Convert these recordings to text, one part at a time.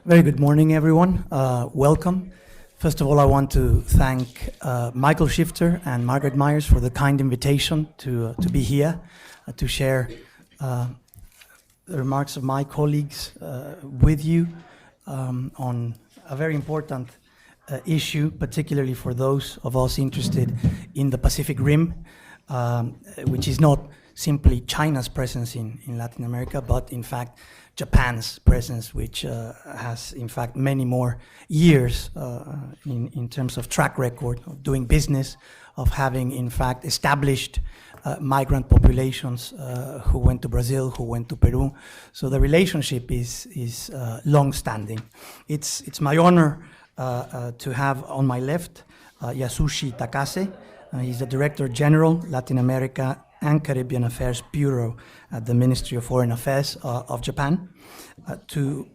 Very good morning, everyone. Welcome. First of all, I want to thank Michael Shifter and Margaret Myers for the kind invitation to be here to share the remarks of my colleagues with you on a very important issue, particularly for those of us interested in the Pacific Rim, which is not simply China's presence in Latin America, but in fact Japan's presence, which has in fact many more years in terms of track record of doing business, of having in fact established migrant populations who went to Brazil, who went to Peru. So the relationship is long-standing. It's my honor to have on my left Yasushi Takase. He's the Director General, Latin America and Caribbean Affairs Bureau at the Ministry of Foreign Affairs of Japan. To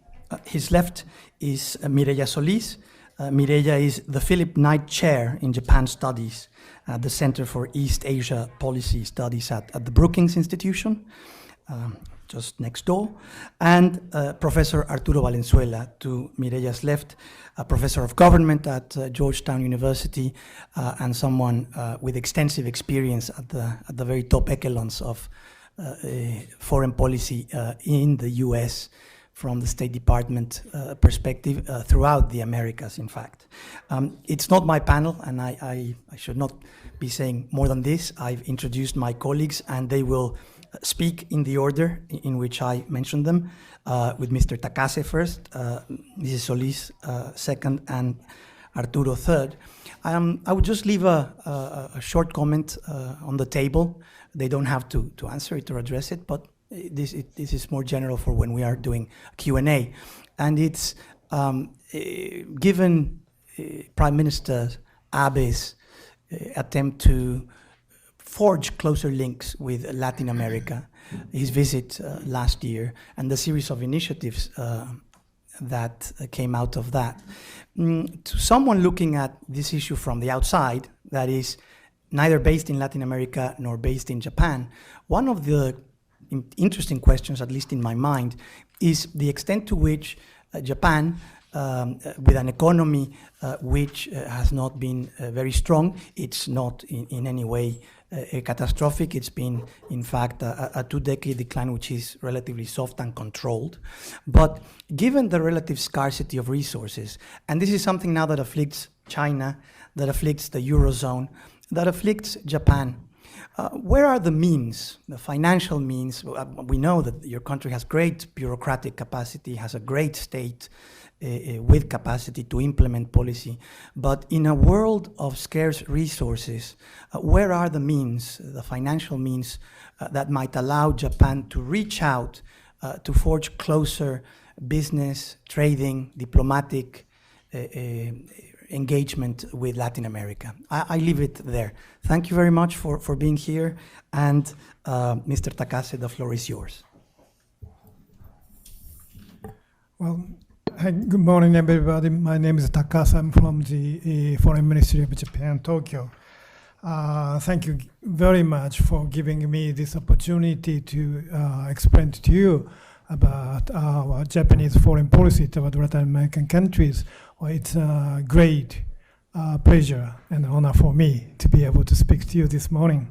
his left is Mireya Solis. Mireya is the Philip Knight Chair in Japan Studies at the Center for East Asia Policy Studies at the Brookings Institution, just next door, and Professor Arturo Valenzuela to Mireya's left, a professor of government at Georgetown University and someone with extensive experience at the very top echelons of foreign policy in the US from the State Department perspective throughout the Americas, in fact. It's not my panel, and I should not be saying more than this. I've introduced my colleagues, and they will speak in the order in which I mentioned them, with Mr. Takase first, Mrs. Solis second, and Arturo third. I would just leave a short comment on the table. They don't have to answer it or address it, but this is more general for when we are doing Q&A. And it's given Prime Minister Abe's attempt to forge closer links with Latin America, his visit last year, and the series of initiatives that came out of that. To someone looking at this issue from the outside, that is neither based in Latin America nor based in Japan, one of the interesting questions, at least in my mind, is the extent to which Japan, with an economy which has not been very strong, it's not in any way catastrophic. It's been, in fact, a two-decade decline, which is relatively soft and controlled. But given the relative scarcity of resources, and this is something now that afflicts China, that afflicts the Eurozone, that afflicts Japan, where are the means, the financial means? We know that your country has great bureaucratic capacity, has a great state with capacity to implement policy. But in a world of scarce resources, where are the means, the financial means that might allow Japan to reach out, to forge closer business, trading, diplomatic engagement with Latin America? I leave it there. Thank you very much for being here. And Mr. Takase, the floor is yours. Well, good morning, everybody. My name is Takase. I'm from the Foreign Ministry of Japan, Tokyo. Thank you very much for giving me this opportunity to explain to you about our Japanese foreign policy toward Latin American countries. Well, it's a great pleasure and honor for me to be able to speak to you this morning.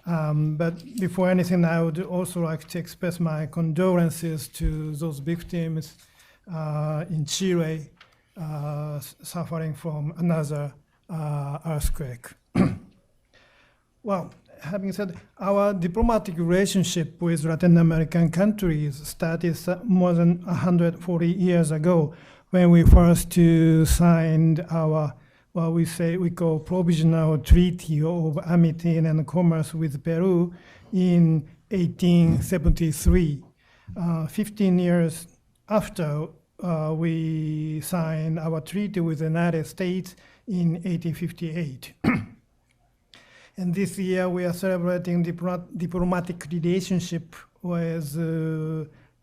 But before anything, I would also like to express my condolences to those victims in Chile suffering from another earthquake. Well, having said, our diplomatic relationship with Latin American countries started more than 140 years ago when we first signed our, what we call provisional treaty of amity and commerce with Peru in 1873. 15 years after we signed our treaty with the United States in 1858. And this year we are celebrating diplomatic relationship with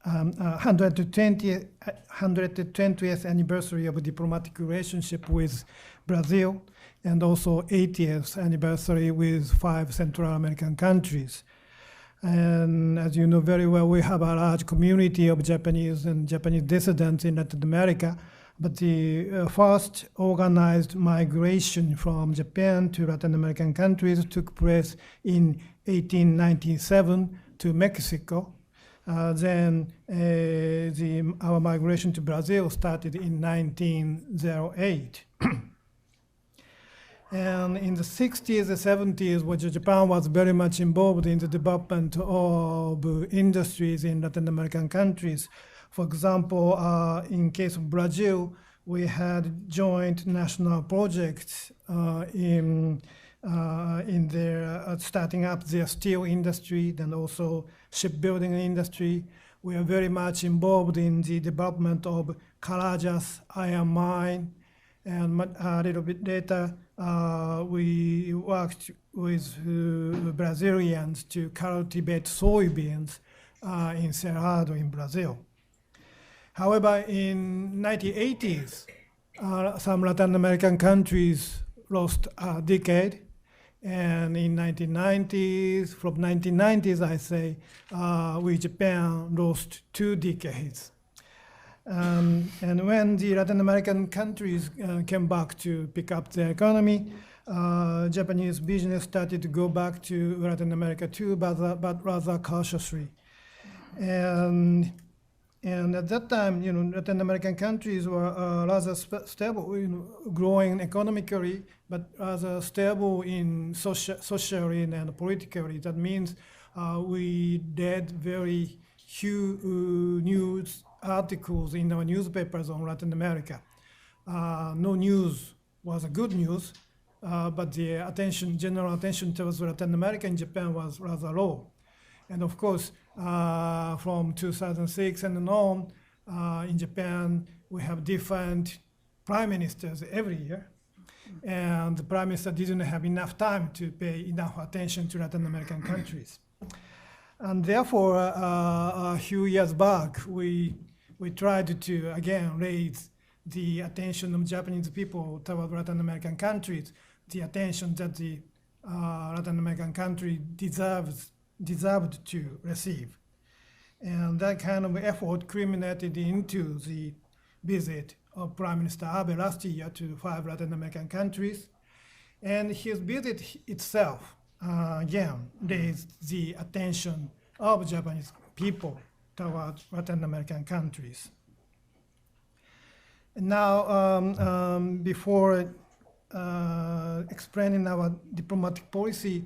120th anniversary of diplomatic relationship with Brazil, and also 80th anniversary with 5 Central American countries. And as you know very well, we have a large community of Japanese and Japanese dissidents in Latin America. But the first organized migration from Japan to Latin American countries took place in 1897 to Mexico. Then our migration to Brazil started in 1908. And in the 60s and 70s, where Japan was very much involved in the development of industries in Latin American countries. For example, in case of Brazil, we had joint national projects in their starting up their steel industry and also shipbuilding industry. We are very much involved in the development of Carajás iron mine, and a little bit later we worked with Brazilians to cultivate soybeans in Cerrado in Brazil. However, in 1980s, some Latin American countries lost a decade, and in 1990s, from 1990s, I say, we Japan lost 2 decades. And when the Latin American countries came back to pick up their economy, Japanese business started to go back to Latin America too, but rather cautiously. And at that time, Latin American countries were rather stable, growing economically, but rather stable in socially and politically. That means we read very few news articles in our newspapers on Latin America. No news was a good news, but the general attention towards Latin America in Japan was rather low. And of course, from 2006 and on, in Japan, we have different prime ministers every year. And the prime minister didn't have enough time to pay enough attention to Latin American countries. And therefore, a few years back, we tried to, again, raise the attention of Japanese people toward Latin American countries, the attention that the Latin American country deserved to receive. And that kind of effort culminated into the visit of Prime Minister Abe last year to 5 Latin American countries. And his visit itself, again, raised the attention of Japanese people toward Latin American countries. And now, before explaining our diplomatic policy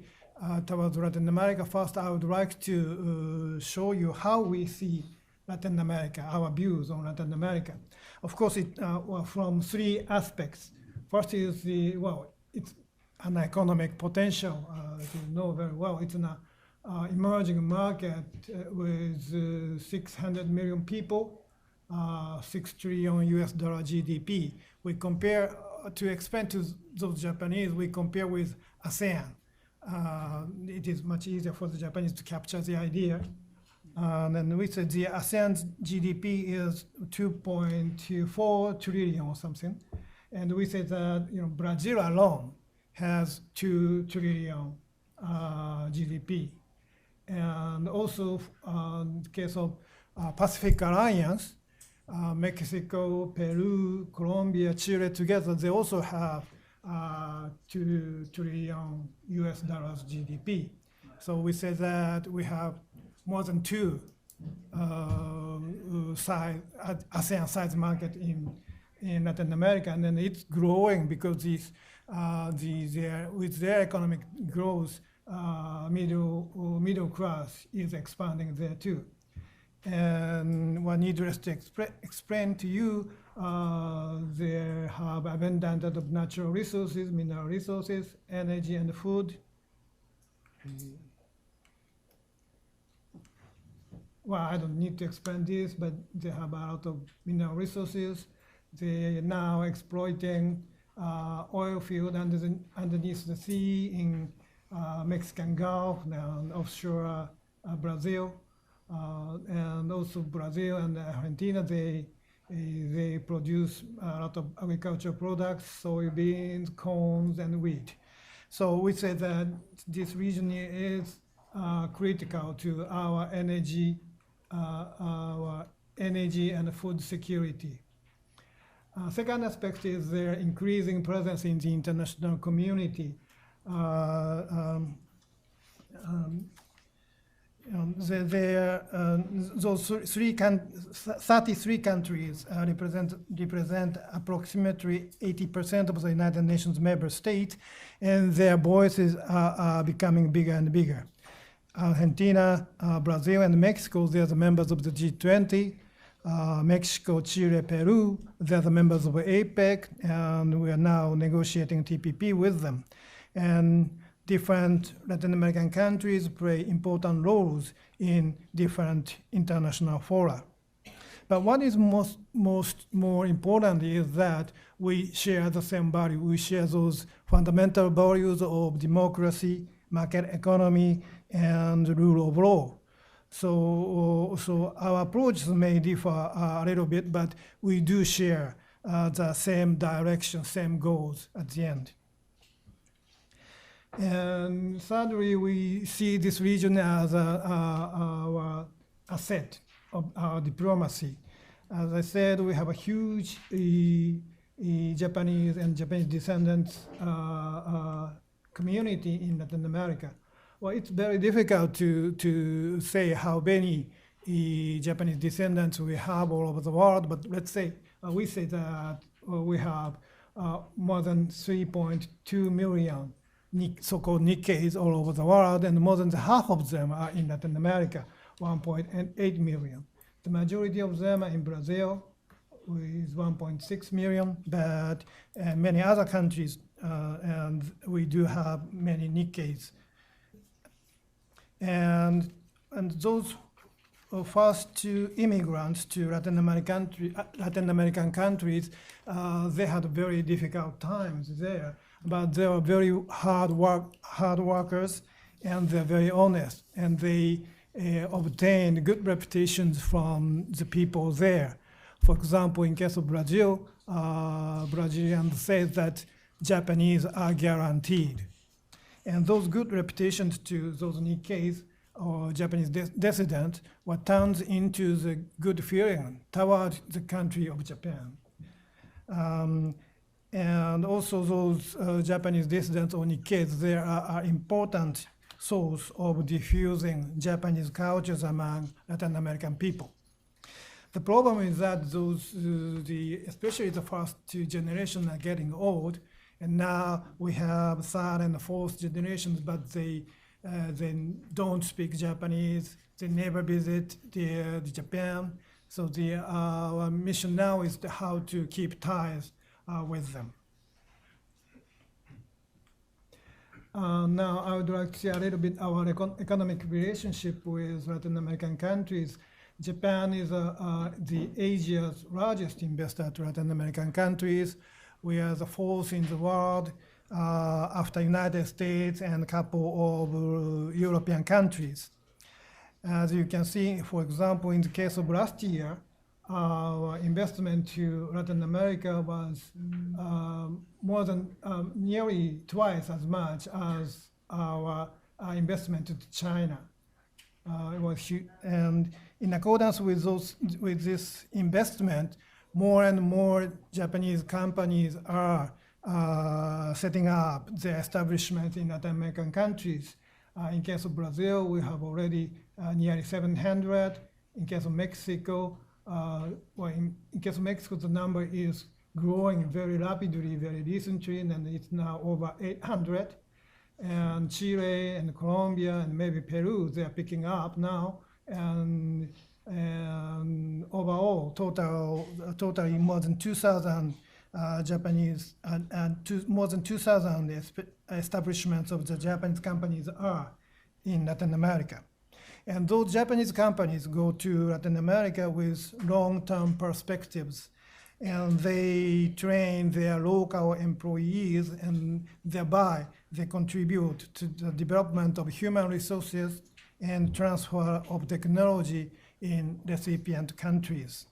towards Latin America, first I would like to show you how we see Latin America, our views on Latin America. Of course, from 3 aspects. First is it's an economic potential. You know very well, it's an emerging market with 600 million people, $6 trillion GDP. We compare, to explain to those Japanese, we compare with ASEAN. It is much easier for the Japanese to capture the idea. And we said the ASEAN's GDP is 2.4 trillion or something. And we said that Brazil alone has 2 trillion GDP. And also, in the case of Pacific Alliance, Mexico, Peru, Colombia, Chile together, they also have $2 trillion GDP. So we say that we have more than 2 ASEAN size market in Latin America, and then it's growing because with their economic growth, middle class is expanding there too. And one needless to explain to you, they have abundance of natural resources, mineral resources, energy, and food. Well, I don't need to explain this, but they have a lot of mineral resources. They are now exploiting oil field underneath the sea in Mexican Gulf and offshore Brazil. And also Brazil and Argentina, they produce a lot of agricultural products, soybeans, corn, and wheat. So we say that this region is critical to our energy and food security. Second aspect is their increasing presence in the international community. Those 33 countries represent approximately 80% of the United Nations member states, and their voices are becoming bigger and bigger. Argentina, Brazil, and Mexico, they are the members of the G20. Mexico, Chile, Peru, they are the members of APEC, and we are now negotiating TPP with them. And different Latin American countries play important roles in different international fora. But what is more important is that we share the same value. We share those fundamental values of democracy, market economy, and rule of law. So our approaches may differ a little bit, but we do share the same direction, same goals at the end. And thirdly, we see this region as our asset of our diplomacy. As I said, we have a huge Japanese and Japanese descendants community in Latin America. Well, it's very difficult to say how many Japanese descendants we have all over the world, but let's say we say that we have more than 3.2 million so-called Nikkeis all over the world, and more than half of them are in Latin America, 1.8 million. The majority of them are in Brazil, with 1.6 million, but many other countries, and we do have many Nikkeis. And those first two immigrants to Latin American countries, they had very difficult times there, but they are very hard workers, and they're very honest, and they obtained good reputations from the people there. For example, in case of Brazil, Brazilians say that Japanese are guaranteed. And those good reputations to those Nikkeis or Japanese dissidents were turned into the good feeling toward the country of Japan. And also those Japanese dissidents or Nikkeis, they are important source of diffusing Japanese cultures among Latin American people. The problem is that those, especially the first two generations are getting old, and now we have third and fourth generations, but they don't speak Japanese. They never visit the Japan. So our mission now is how to keep ties with them. Now I would like to share a little bit our economic relationship with Latin American countries. Japan is the Asia's largest investor to Latin American countries. We are the fourth in the world after United States and a couple of European countries. As you can see, for example, in the case of last year, our investment to Latin America was more than nearly twice as much as our investment to China. It was huge. And in accordance with this investment, more and more Japanese companies are setting up their establishment in Latin American countries. In case of Brazil, we have already nearly 700. In case of Mexico, in case of Mexico, the number is growing very rapidly, very recently, and it's now over 800. And Chile and Colombia and maybe Peru, they are picking up now. And overall, totally more than 2,000 Japanese and more than 2,000 establishments of the Japanese companies are in Latin America. And those Japanese companies go to Latin America with long-term perspectives, and they train their local employees, and thereby they contribute to the development of human resources and transfer of technology in recipient countries.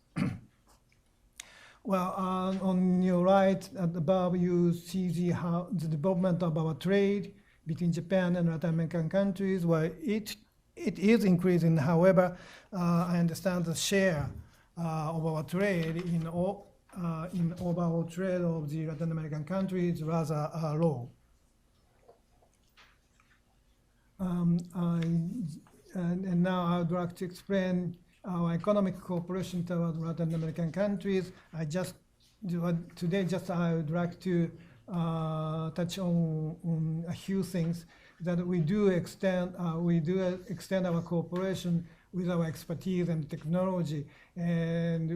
Well, on your right above, you see the development of our trade between Japan and Latin American countries. Well, it is increasing. However, I understand the share of our trade in overall trade of the Latin American countries is rather low. And now I would like to explain our economic cooperation toward Latin American countries. Today I would like to touch on a few things that we do extend our cooperation with our expertise and technology, and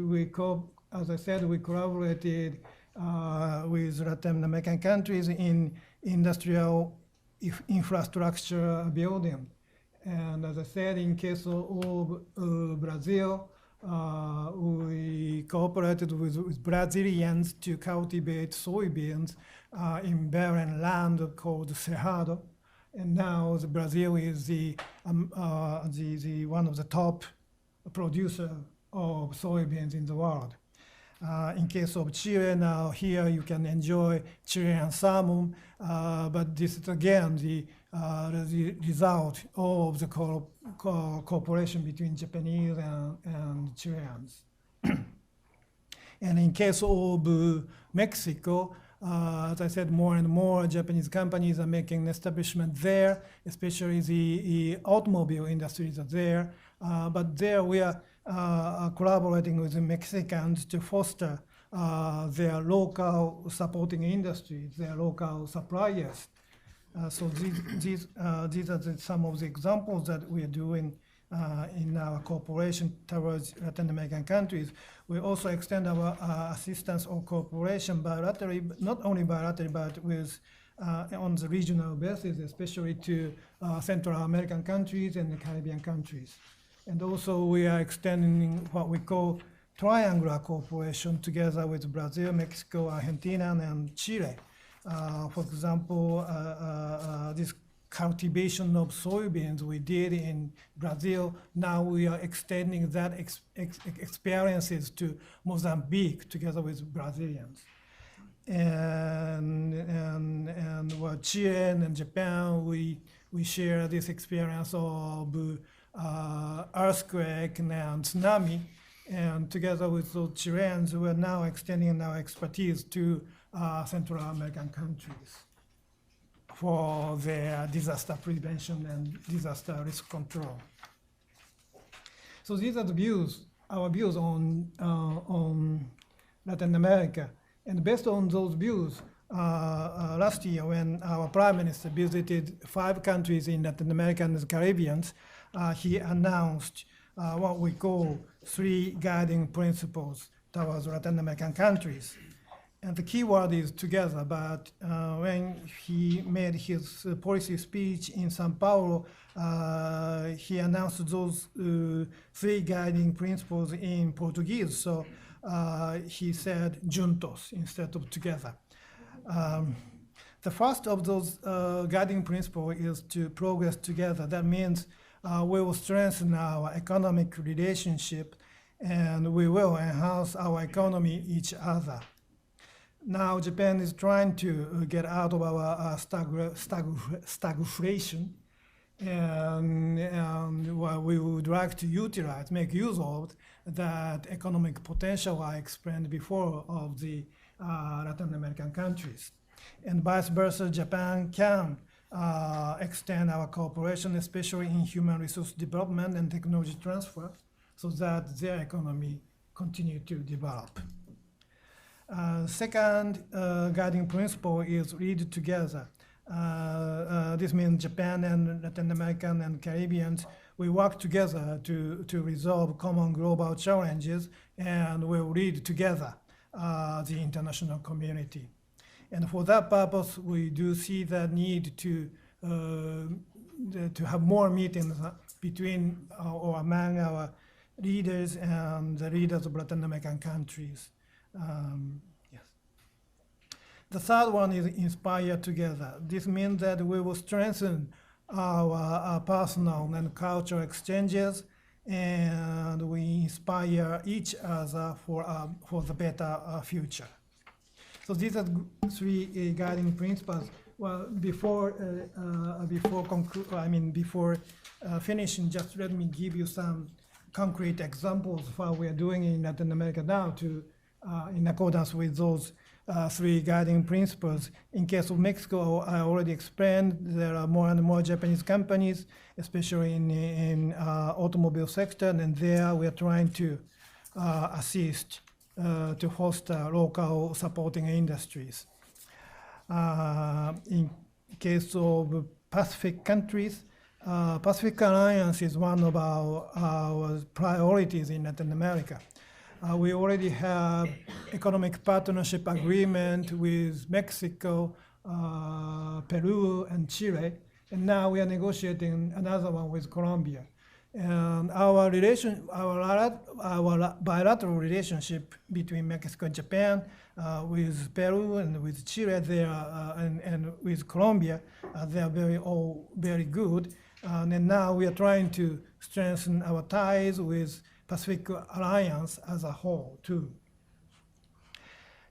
as I said, we collaborated with Latin American countries in industrial infrastructure building. And as I said, in case of Brazil, we cooperated with Brazilians to cultivate soybeans in barren land called Cerrado. And now Brazil is the one of the top producer of soybeans in the world. In case of Chile, now here you can enjoy Chilean salmon, but this is again the result of the cooperation between Japanese and Chileans. And in case of Mexico, as I said, more and more Japanese companies are making establishment there, especially the automobile industries are there. But there we are collaborating with the Mexicans to foster their local supporting industries, their local suppliers. So these are some of the examples that we are doing in our cooperation towards Latin American countries. We also extend our assistance or cooperation bilaterally, not only bilaterally, but with on the regional basis, especially to Central American countries and the Caribbean countries. And also we are extending what we call triangular cooperation together with Brazil, Mexico, Argentina, and Chile. For example, this cultivation of soybeans we did in Brazil, now we are extending that experiences to Mozambique together with Brazilians. And what Chile and Japan, we share this experience of earthquake and tsunami, and together with those Chileans, we are now extending our expertise to Central American countries for their disaster prevention and disaster risk control. So these are the views, our views on Latin America. And based on those views, last year when our Prime Minister visited 5 countries in Latin America and the Caribbean, he announced what we call 3 guiding principles towards Latin American countries. And the key word is together, but when he made his policy speech in Sao Paulo, he announced those 3 guiding principles in Portuguese. So he said juntos instead of together. The first of those guiding principles is to progress together. That means we will strengthen our economic relationship and we will enhance our economy each other. Now Japan is trying to get out of our stagflation, and what we would like to utilize, make use of that economic potential I explained before of the Latin American countries. And vice versa, Japan can extend our cooperation, especially in human resource development and technology transfer, so that their economy continue to develop. Second guiding principle is lead together. This means Japan and Latin American and Caribbeans, we work together to resolve common global challenges, and we'll lead together the international community. And for that purpose, we do see the need to have more meetings between or among our leaders and the leaders of Latin American countries. Yes. The third one is inspire together. This means that we will strengthen our personal and cultural exchanges, and we inspire each other for the better future. So these are 3 guiding principles Well, before finishing, just let me give you some concrete examples of what we are doing in Latin America now to, in accordance with those three guiding principles. In case of Mexico, I already explained there are more and more Japanese companies, especially in automobile sector, and there we are trying to assist to foster local supporting industries. In case of Pacific countries, Pacific Alliance is one of our priorities in Latin America. We already have economic partnership agreement with Mexico, Peru, and Chile, and now we are negotiating another one with Colombia. And our bilateral relationship between Mexico and Japan, with Peru and with Chile, and with Colombia, they are all very good. And now we are trying to strengthen our ties with Pacific Alliance as a whole too.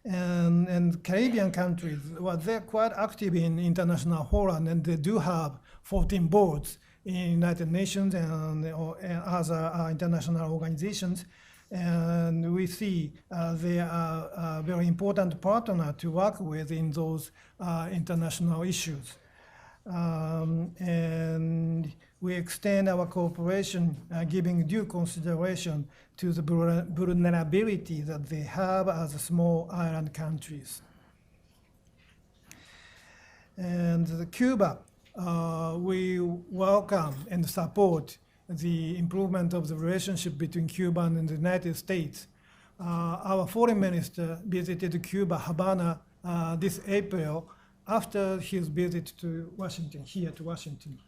And Caribbean countries, well, they're quite active in international forum, and they do have 14 boards in United Nations and other international organizations. And we see they are a very important partner to work with in those international issues. And we extend our cooperation, giving due consideration to the vulnerability that they have as small island countries. And Cuba, we welcome and support the improvement of the relationship between Cuba and the United States. Our foreign minister visited Cuba, Havana, this April after his visit to Washington, here to Washington.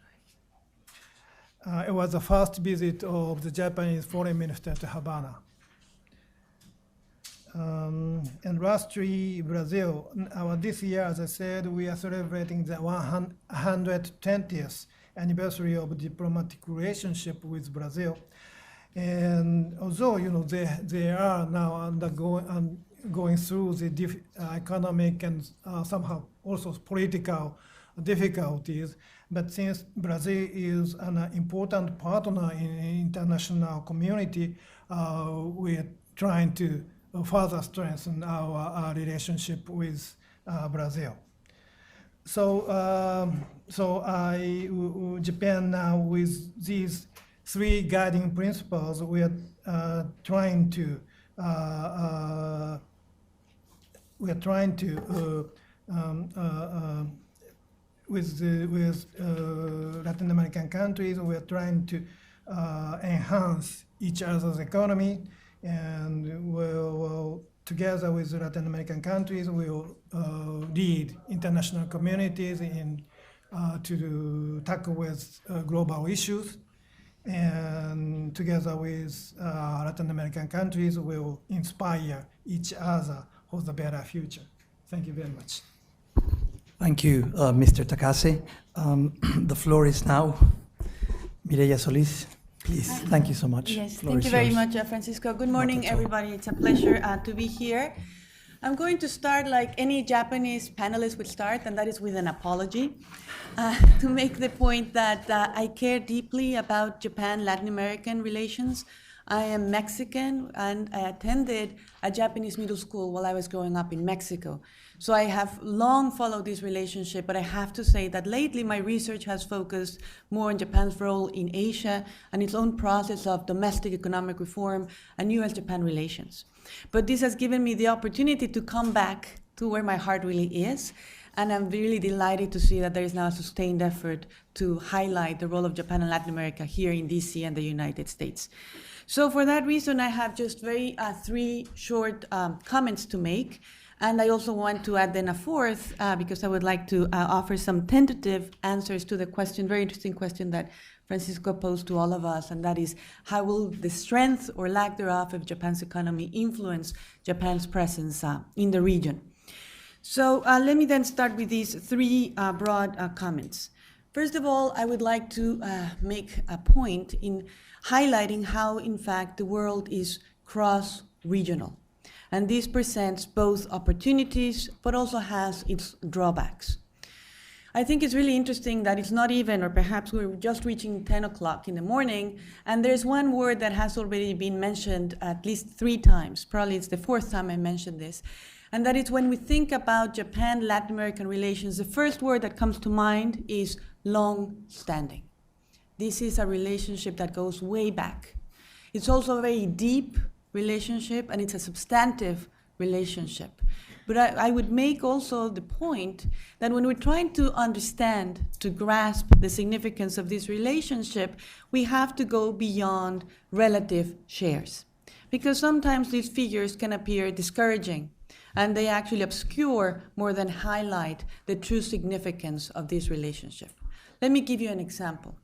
It was the first visit of the Japanese foreign minister to Havana. And lastly, Brazil. This year, as I said, we are celebrating the 120th anniversary of diplomatic relationship with Brazil. And although they are now going through the economic and somehow also political difficulties, but since Brazil is an important partner in the international community, we are trying to further strengthen our relationship with Brazil. So Japan now, with these three guiding principles, we are trying to with Latin American countries, we are trying to enhance each other's economy, and we'll together with Latin American countries, we'll lead international communities in to tackle with global issues, and together with Latin American countries, we'll inspire each other for the better future. Thank you very much. Thank you, Mr. Takase. The floor is now Mireya Solis. Please, thank you so much. Yes, thank you very much, Francisco. Good morning, everybody. It's a pleasure to be here. I'm going to start like any Japanese panelist would start, and that is with an apology, to make the point that I care deeply about Japan-Latin American relations. I am Mexican, and I attended a Japanese middle school while I was growing up in Mexico. So I have long followed this relationship, but I have to say that lately my research has focused more on Japan's role in Asia and its own process of domestic economic reform and US-Japan relations. But this has given me the opportunity to come back to where my heart really is, and I'm really delighted to see that there is now a sustained effort to highlight the role of Japan and Latin America here in DC and the United States. So for that reason, I have just three short comments to make. And I also want to add then a fourth, because I would like to offer some tentative answers to the question, very interesting question that Francisco posed to all of us, and that is, how will the strength or lack thereof of Japan's economy influence Japan's presence in the region? So let me then start with these three broad comments. First of all, I would like to make a point in highlighting how, in fact, the world is cross-regional. And this presents both opportunities, but also has its drawbacks. I think it's really interesting that it's not even, or perhaps we're just reaching 10 o'clock in the morning, and there's one word that has already been mentioned at least 3 times. Probably it's the 4th time I mentioned this. And that is when we think about Japan-Latin American relations, the first word that comes to mind is long-standing. This is a relationship that goes way back. It's also a very deep relationship, and it's a substantive relationship. But I would make also the point that when we're trying to understand, to grasp the significance of this relationship, we have to go beyond relative shares. Because sometimes these figures can appear discouraging, and they actually obscure more than highlight the true significance of this relationship. Let me give you an example.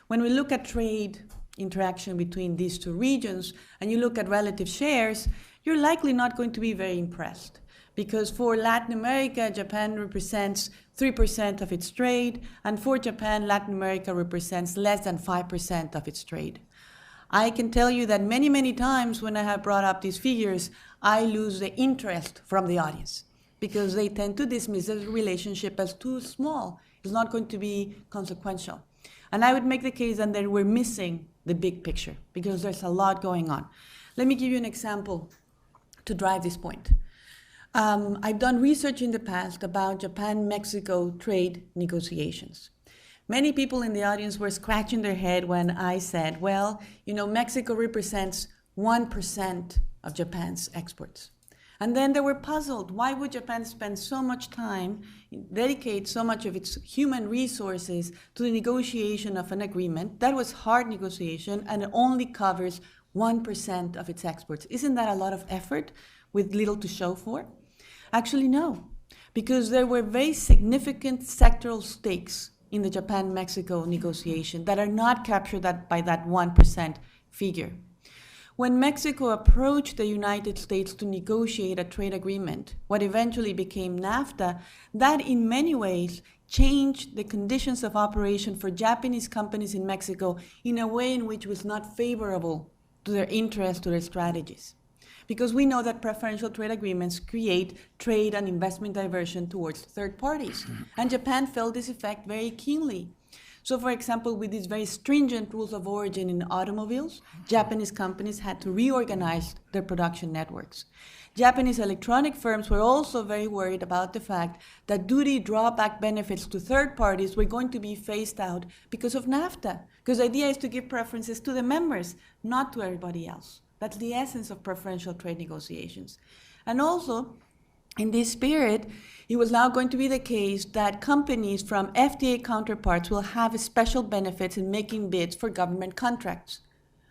When we look at trade interaction between these 2 regions, and you look at relative shares, you're likely not going to be very impressed. Because for Latin America, Japan represents 3% of its trade, and for Japan, Latin America represents less than 5% of its trade. I can tell you that many, many times when I have brought up these figures, I lose the interest from the audience, because they tend to dismiss the relationship as too small. It's not going to be consequential. And I would make the case that we're missing the big picture, because there's a lot going on. Let me give you an example to drive this point. I've done research in the past about Japan-Mexico trade negotiations. Many people in the audience were scratching their head when I said, well, Mexico represents 1% of Japan's exports. And then they were puzzled. Why would Japan spend so much time, dedicate so much of its human resources to the negotiation of an agreement that was hard negotiation and only covers 1% of its exports? Isn't that a lot of effort with little to show for? Actually, no, because there were very significant sectoral stakes in the Japan-Mexico negotiation that are not captured by that 1% figure. When Mexico approached the United States to negotiate a trade agreement, what eventually became NAFTA, that in many ways changed the conditions of operation for Japanese companies in Mexico in a way in which was not favorable to their interests, to their strategies. Because we know that preferential trade agreements create trade and investment diversion towards third parties. And Japan felt this effect very keenly. So for example, with these very stringent rules of origin in automobiles, Japanese companies had to reorganize their production networks. Japanese electronic firms were also very worried about the fact that duty drawback benefits to third parties were going to be phased out because of NAFTA. Because the idea is to give preferences to the members, not to everybody else. That's the essence of preferential trade negotiations. And also, in this spirit, it was now going to be the case that companies from FTA counterparts will have special benefits in making bids for government contracts.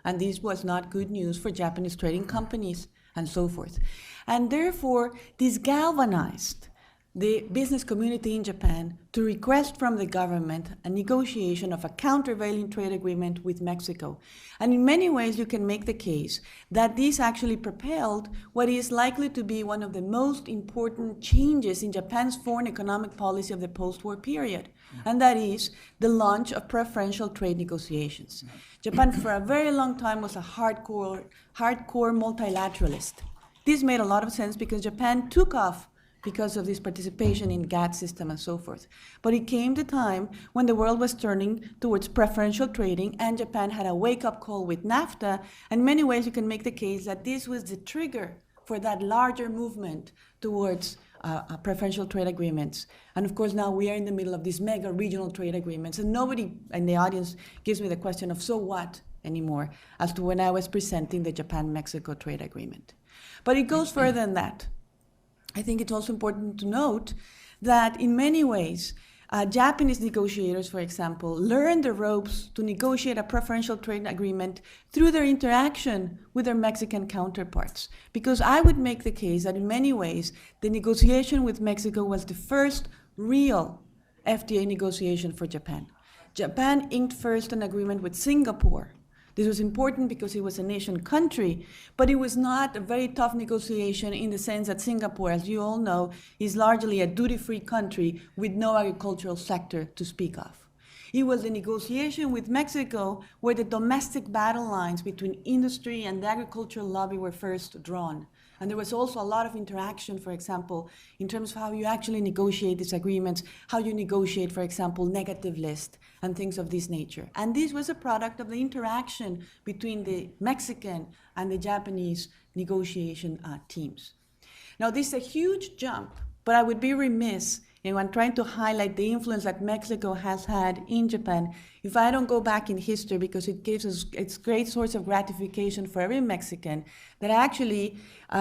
And this was not good news for Japanese trading companies and so forth. And therefore, this galvanized the business community in Japan to request from the government a negotiation of a countervailing trade agreement with Mexico. And in many ways, you can make the case that this actually propelled what is likely to be one of the most important changes in Japan's foreign economic policy of the post-war period, and that is the launch of preferential trade negotiations. Japan, for a very long time, was a hardcore multilateralist. This made a lot of sense because Japan took off because of this participation in GATT system and so forth. But it came the time when the world was turning towards preferential trading, and Japan had a wake-up call with NAFTA. And in many ways, you can make the case that this was the trigger for that larger movement towards preferential trade agreements. And of course, now we are in the middle of these mega regional trade agreements, and nobody in the audience gives me the question of so what anymore as to when I was presenting the Japan-Mexico trade agreement. But it goes further than that. I think it's also important to note that in many ways, Japanese negotiators, for example, learned the ropes to negotiate a preferential trade agreement through their interaction with their Mexican counterparts. Because I would make the case that in many ways, the negotiation with Mexico was the first real FTA negotiation for Japan. Japan inked first an agreement with Singapore. This was important because it was a nation country, but it was not a very tough negotiation in the sense that Singapore, as you all know, is largely a duty-free country with no agricultural sector to speak of. It was the negotiation with Mexico where the domestic battle lines between industry and the agricultural lobby were first drawn. And there was also a lot of interaction, for example, in terms of how you actually negotiate these agreements, how you negotiate, for example, negative list and things of this nature. And this was a product of the interaction between the Mexican and the Japanese negotiation teams. Now, this is a huge jump, but I would be remiss when trying to highlight the influence that Mexico has had in Japan if I don't go back in history, because it gives us, it's great source of gratification for every Mexican, that actually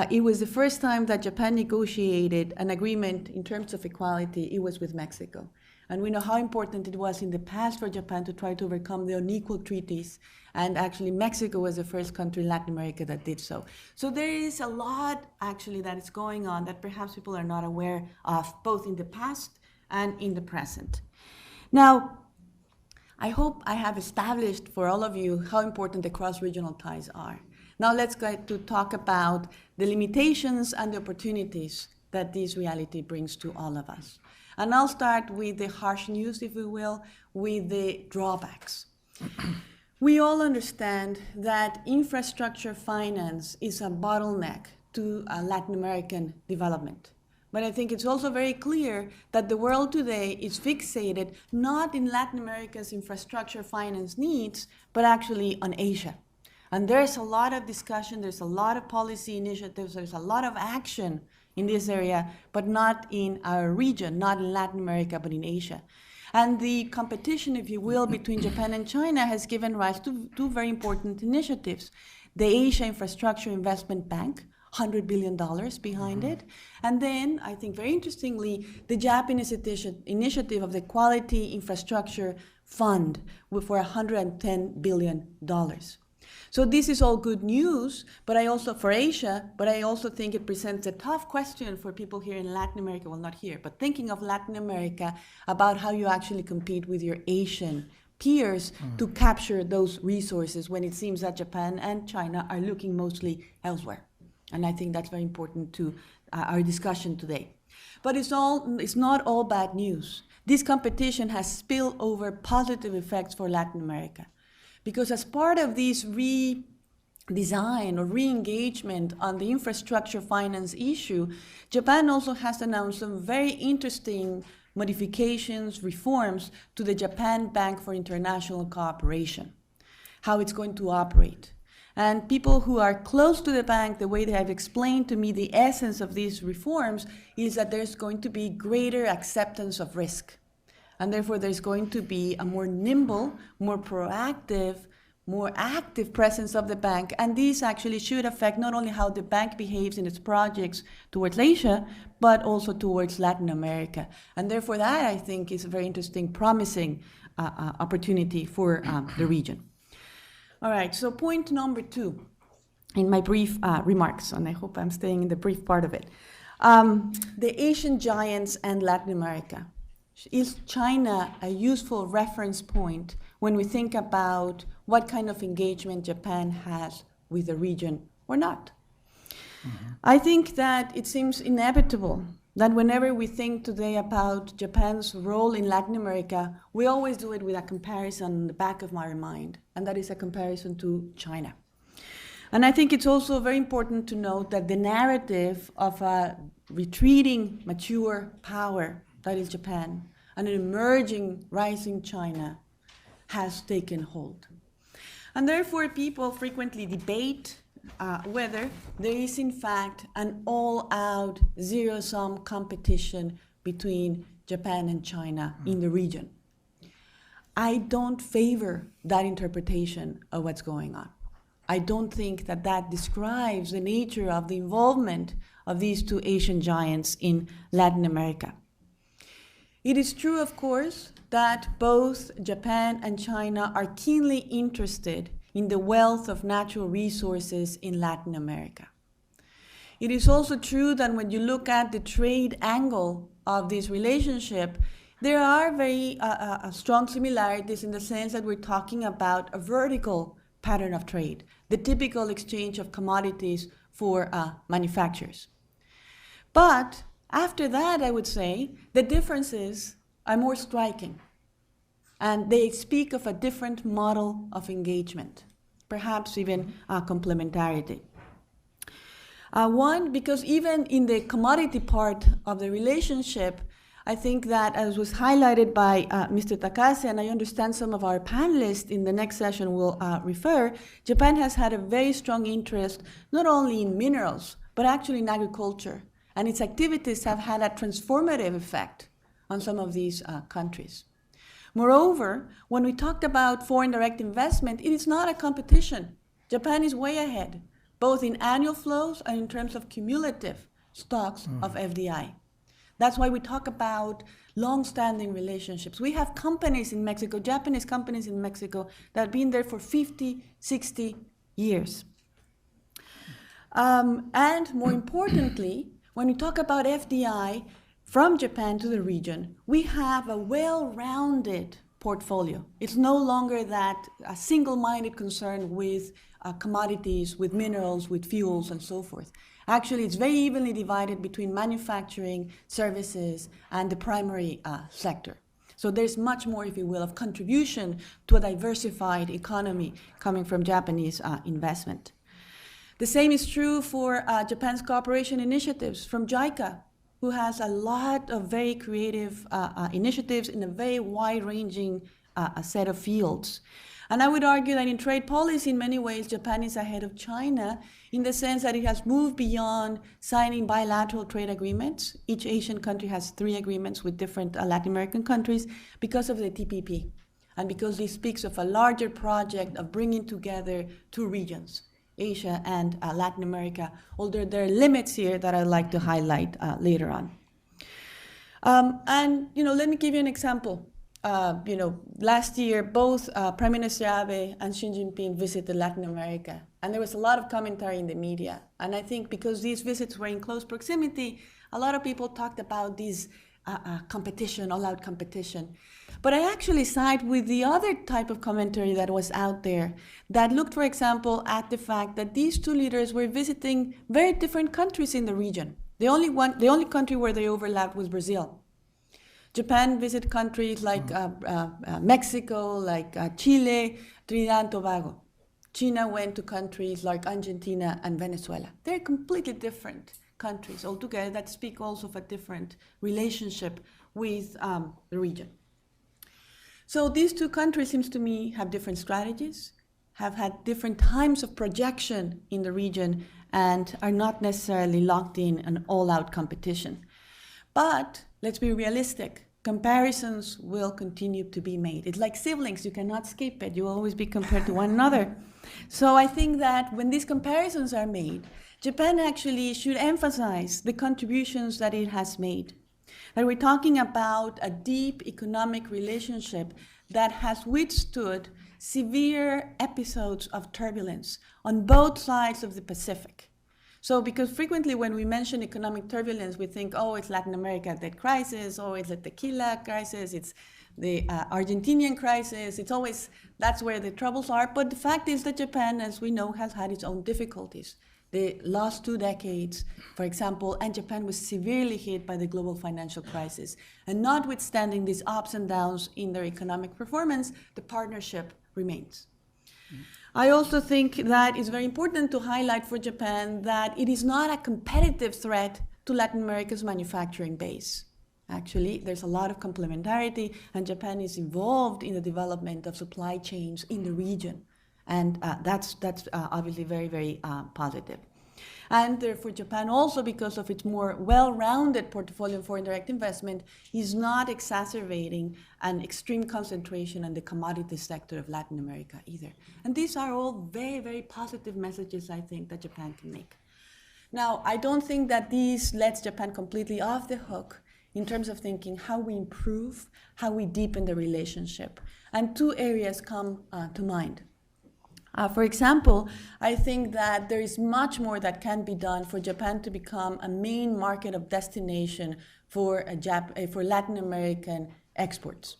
it was the first time that Japan negotiated an agreement in terms of equality. It was with Mexico. And we know how important it was in the past for Japan to try to overcome the unequal treaties. And actually, Mexico was the first country in Latin America that did so. So there is a lot, actually, that is going on that perhaps people are not aware of, both in the past and in the present. Now, I hope I have established for all of you how important the cross-regional ties are. Now let's go to talk about the limitations and the opportunities that this reality brings to all of us. And I'll start with the harsh news, if we will, with the drawbacks. We all understand that infrastructure finance is a bottleneck to Latin American development. But I think it's also very clear that the world today is fixated not in Latin America's infrastructure finance needs, but actually on Asia. And there's a lot of discussion, there's a lot of policy initiatives, there's a lot of action in this area, but not in our region, not in Latin America, but in Asia. And the competition, if you will, between Japan and China has given rise to two very important initiatives. The Asia Infrastructure Investment Bank, $100 billion behind it. And then, I think very interestingly, the Japanese initiative of the Quality Infrastructure Fund for $110 billion. So this is all good news, but I also, for Asia, but I also think it presents a tough question for people here in Latin America, well, not here, but thinking of Latin America about how you actually compete with your Asian peers to capture those resources when it seems that Japan and China are looking mostly elsewhere. And I think that's very important to our discussion today. But it's not all bad news. This competition has spillover positive effects for Latin America. Because as part of this redesign or re-engagement on the infrastructure finance issue, Japan also has announced some very interesting modifications, reforms to the Japan Bank for International Cooperation, how it's going to operate. And people who are close to the bank, the way they have explained to me the essence of these reforms is that there's going to be greater acceptance of risk. And therefore, there's going to be a more nimble, more proactive, more active presence of the bank. And this actually should affect not only how the bank behaves in its projects towards Asia, but also towards Latin America. And therefore, that, I think, is a very interesting, promising opportunity for the region. All right, so point number 2 in my brief remarks, and I hope I'm staying in the brief part of it. The Asian giants and Latin America. Is China a useful reference point when we think about what kind of engagement Japan has with the region or not? I think that it seems inevitable that whenever we think today about Japan's role in Latin America, we always do it with a comparison in the back of our mind, and that is a comparison to China. And I think it's also very important to note that the narrative of a retreating, mature power, that is Japan, and an emerging, rising China has taken hold. And therefore, people frequently debate whether there is, in fact, an all-out, zero-sum competition between Japan and China in the region. I don't favor that interpretation of what's going on. I don't think that that describes the nature of the involvement of these two Asian giants in Latin America. It is true, of course, that both Japan and China are keenly interested in the wealth of natural resources in Latin America. It is also true that when you look at the trade angle of this relationship, there are very strong similarities in the sense that we're talking about a vertical pattern of trade, the typical exchange of commodities for manufacturers. But after that, I would say, the differences are more striking. And they speak of a different model of engagement, perhaps even complementarity. One, because even in the commodity part of the relationship, I think that, as was highlighted by Mr. Takase, and I understand some of our panelists in the next session will refer, Japan has had a very strong interest not only in minerals, but actually in agriculture. And its activities have had a transformative effect on some of these countries. Moreover, when we talked about foreign direct investment, it is not a competition. Japan is way ahead, both in annual flows and in terms of cumulative stocks of FDI. That's why we talk about long-standing relationships. We have companies in Mexico, Japanese companies in Mexico, that have been there for 50, 60 years. And more importantly, when we talk about FDI from Japan to the region, we have a well-rounded portfolio. It's no longer that a single-minded concern with commodities, with minerals, with fuels, and so forth. Actually, it's very evenly divided between manufacturing, services, and the primary sector. So there's much more, if you will, of contribution to a diversified economy coming from Japanese investment. The same is true for Japan's cooperation initiatives from JICA, who has a lot of very creative initiatives in a very wide-ranging set of fields. And I would argue that in trade policy, in many ways, Japan is ahead of China in the sense that it has moved beyond signing bilateral trade agreements. Each Asian country has 3 agreements with different Latin American countries because of the TPP, and because this speaks of a larger project of bringing together 2 regions, Asia and Latin America, although there are limits here that I'd like to highlight later on. And let me give you an example. Last year, both Prime Minister Abe and Xi Jinping visited Latin America, and there was a lot of commentary in the media. And I think because these visits were in close proximity, a lot of people talked about this competition, all-out competition. But I actually side with the other type of commentary that was out there that looked, for example, at the fact that these 2 leaders were visiting very different countries in the region. The only country where they overlapped was Brazil. Japan visited countries like Mexico, like Chile, Trinidad and Tobago. China went to countries like Argentina and Venezuela. They're completely different countries altogether that speak also of a different relationship with the region. So these 2 countries, seems to me, have different strategies, have had different times of projection in the region, and are not necessarily locked in an all-out competition. But let's be realistic. Comparisons will continue to be made. It's like siblings. You cannot skip it. You will always be compared to one another. So I think that when these comparisons are made, Japan actually should emphasize the contributions that it has made. That we're talking about a deep economic relationship that has withstood severe episodes of turbulence on both sides of the Pacific. So because frequently when we mention economic turbulence, we think, oh, it's Latin America debt crisis, or it's the tequila crisis, it's the Argentinian crisis, it's always, that's where the troubles are. But the fact is that Japan, as we know, has had its own difficulties. The last 2 decades, for example, and Japan was severely hit by the global financial crisis. And notwithstanding these ups and downs in their economic performance, the partnership remains. I also think that it's very important to highlight for Japan that it is not a competitive threat to Latin America's manufacturing base. Actually, there's a lot of complementarity, and Japan is involved in the development of supply chains in the region. And that's obviously very, very positive. And therefore, Japan also, because of its more well-rounded portfolio of foreign direct investment, is not exacerbating an extreme concentration in the commodity sector of Latin America either. And these are all very, very positive messages, I think, that Japan can make. Now, I don't think that these lets Japan completely off the hook in terms of thinking how we improve, how we deepen the relationship. And 2 areas come to mind. For example, I think that there is much more that can be done for Japan to become a main market of destination for Latin American exports.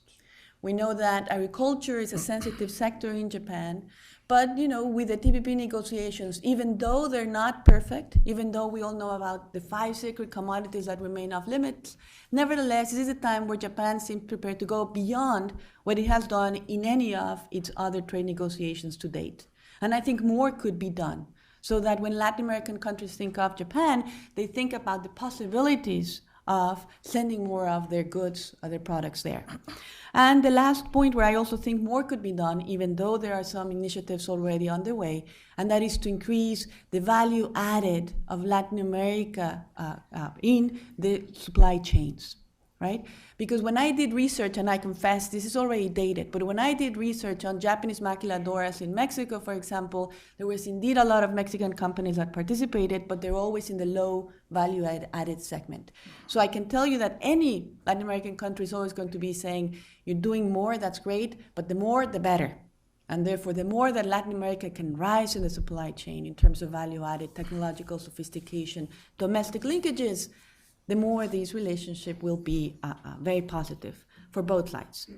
We know that agriculture is a sensitive sector in Japan, but with the TPP negotiations, even though they're not perfect, even though we all know about the 5 sacred commodities that remain off limits, nevertheless, this is a time where Japan seems prepared to go beyond what it has done in any of its other trade negotiations to date. And I think more could be done. so that when Latin American countries think of Japan, they think about the possibilities of sending more of their goods or their products there. And the last point where I also think more could be done, even though there are some initiatives already underway, and that is to increase the value added of Latin America in the supply chains, right? Because when I did research, and I confess this is already dated, but when I did research on Japanese maquiladoras in Mexico, for example, there was indeed a lot of Mexican companies that participated, but they're always in the low value added segment. So I can tell you that any Latin American country is always going to be saying, you're doing more, that's great, but the more, the better. And therefore, the more that Latin America can rise in the supply chain in terms of value added, technological sophistication, domestic linkages, the more this relationship will be very positive for both sides.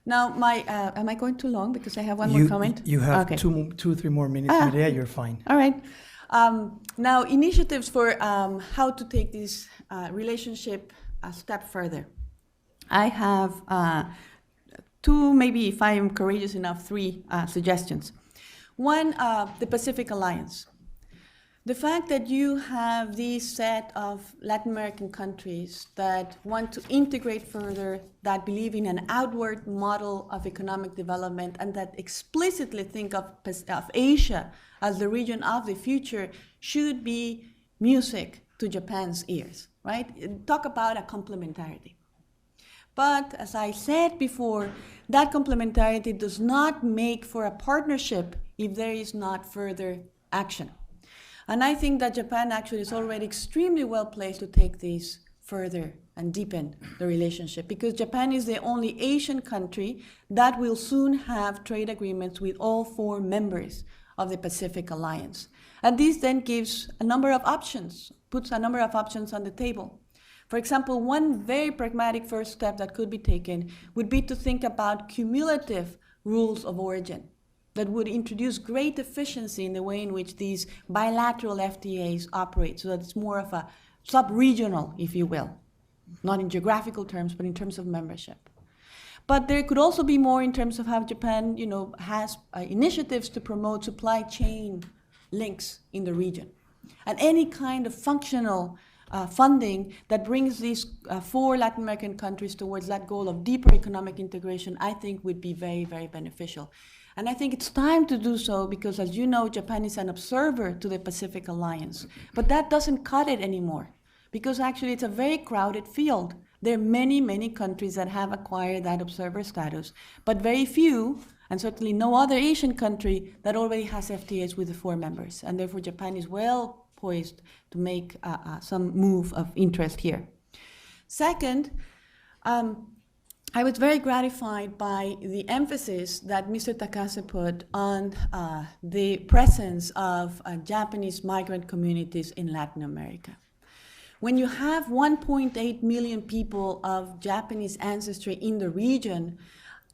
Now, am I going too long? Because I have one more comment. You have okay. 2-3 more minutes. Medea, you're fine. All right. Now, initiatives for how to take this relationship a step further. I have two, maybe if I am courageous enough, 3 suggestions. One, the Pacific Alliance. The fact that you have this set of Latin American countries that want to integrate further, that believe in an outward model of economic development, and that explicitly think of Asia as the region of the future should be music to Japan's ears, right? Talk about a complementarity. But as I said before, that complementarity does not make for a partnership if there is not further action. And I think that Japan actually is already extremely well placed to take this further and deepen the relationship, because Japan is the only Asian country that will soon have trade agreements with all 4 members of the Pacific Alliance. And this then gives a number of options, puts a number of options on the table. For example, one very pragmatic first step that could be taken would be to think about cumulative rules of origin that would introduce great efficiency in the way in which these bilateral FTAs operate, so that it's more of a sub-regional, if you will, not in geographical terms, but in terms of membership. But there could also be more in terms of how Japan, has initiatives to promote supply chain links in the region. And any kind of functional funding that brings these 4 Latin American countries towards that goal of deeper economic integration, I think would be very, very beneficial. And I think it's time to do so because, as you know, Japan is an observer to the Pacific Alliance. But that doesn't cut it anymore, because actually it's a very crowded field. There are many, many countries that have acquired that observer status, but very few, and certainly no other Asian country that already has FTAs with the 4 members. And therefore, Japan is well poised to make some move of interest here. Second, I was very gratified by the emphasis that Mr. Takase put on the presence of Japanese migrant communities in Latin America. When you have 1.8 million people of Japanese ancestry in the region,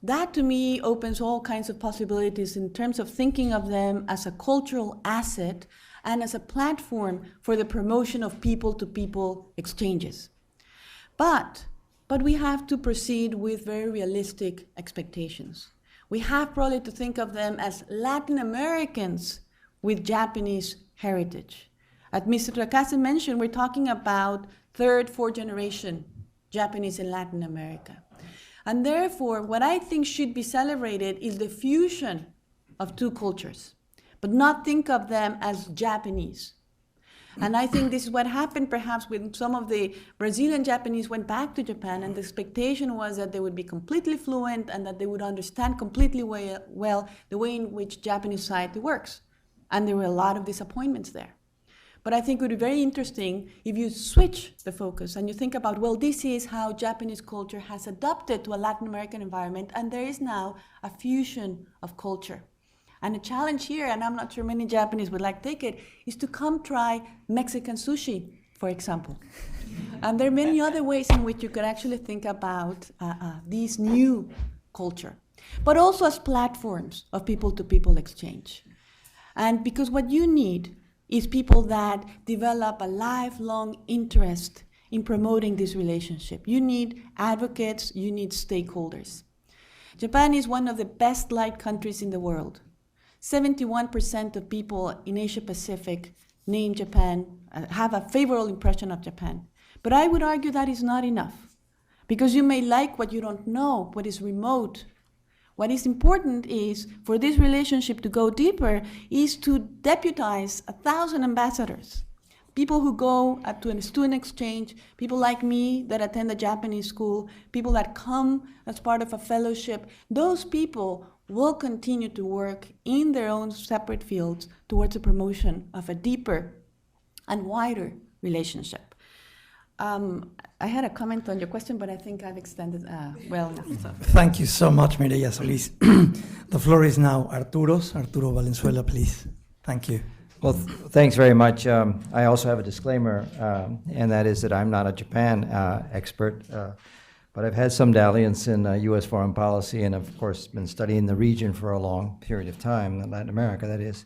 that to me opens all kinds of possibilities in terms of thinking of them as a cultural asset and as a platform for the promotion of people-to-people exchanges. But we have to proceed with very realistic expectations. We have probably to think of them as Latin Americans with Japanese heritage. As Mr. Takase mentioned, we're talking about 3rd, 4th generation Japanese in Latin America. And therefore, what I think should be celebrated is the fusion of 2 cultures, but not think of them as Japanese. And I think this is what happened perhaps when some of the Brazilian Japanese went back to Japan, and the expectation was that they would be completely fluent and that they would understand completely well the way in which Japanese society works. And there were a lot of disappointments there. But I think it would be very interesting if you switch the focus and you think about, well, this is how Japanese culture has adapted to a Latin American environment, and there is now a fusion of culture. And the challenge here, and I'm not sure many Japanese would like to take it, is to come try Mexican sushi, for example. And there are many other ways in which you could actually think about this new culture, but also as platforms of people-to-people exchange. And because what you need is people that develop a lifelong interest in promoting this relationship. You need advocates, you need stakeholders. Japan is one of the best-liked countries in the world. 71% of people in Asia Pacific name Japan, have a favorable impression of Japan. But I would argue that is not enough, because you may like what you don't know, what is remote. What is important is for this relationship to go deeper is to deputize 1,000 ambassadors, people who go to a student exchange, people like me that attend a Japanese school, people that come as part of a fellowship. Those people will continue to work in their own separate fields towards the promotion of a deeper and wider relationship. I had a comment on your question, but I think I've extended well enough. So. Thank you so much, Mireya Solís. The floor is now Arturo's. Arturo Valenzuela, please. Thank you. Well, thanks very much. I also have a disclaimer, and that is that I'm not a Japan expert, but I've had some dalliance in U.S. foreign policy, and of course been studying the region for a long period of time, in Latin America, that is.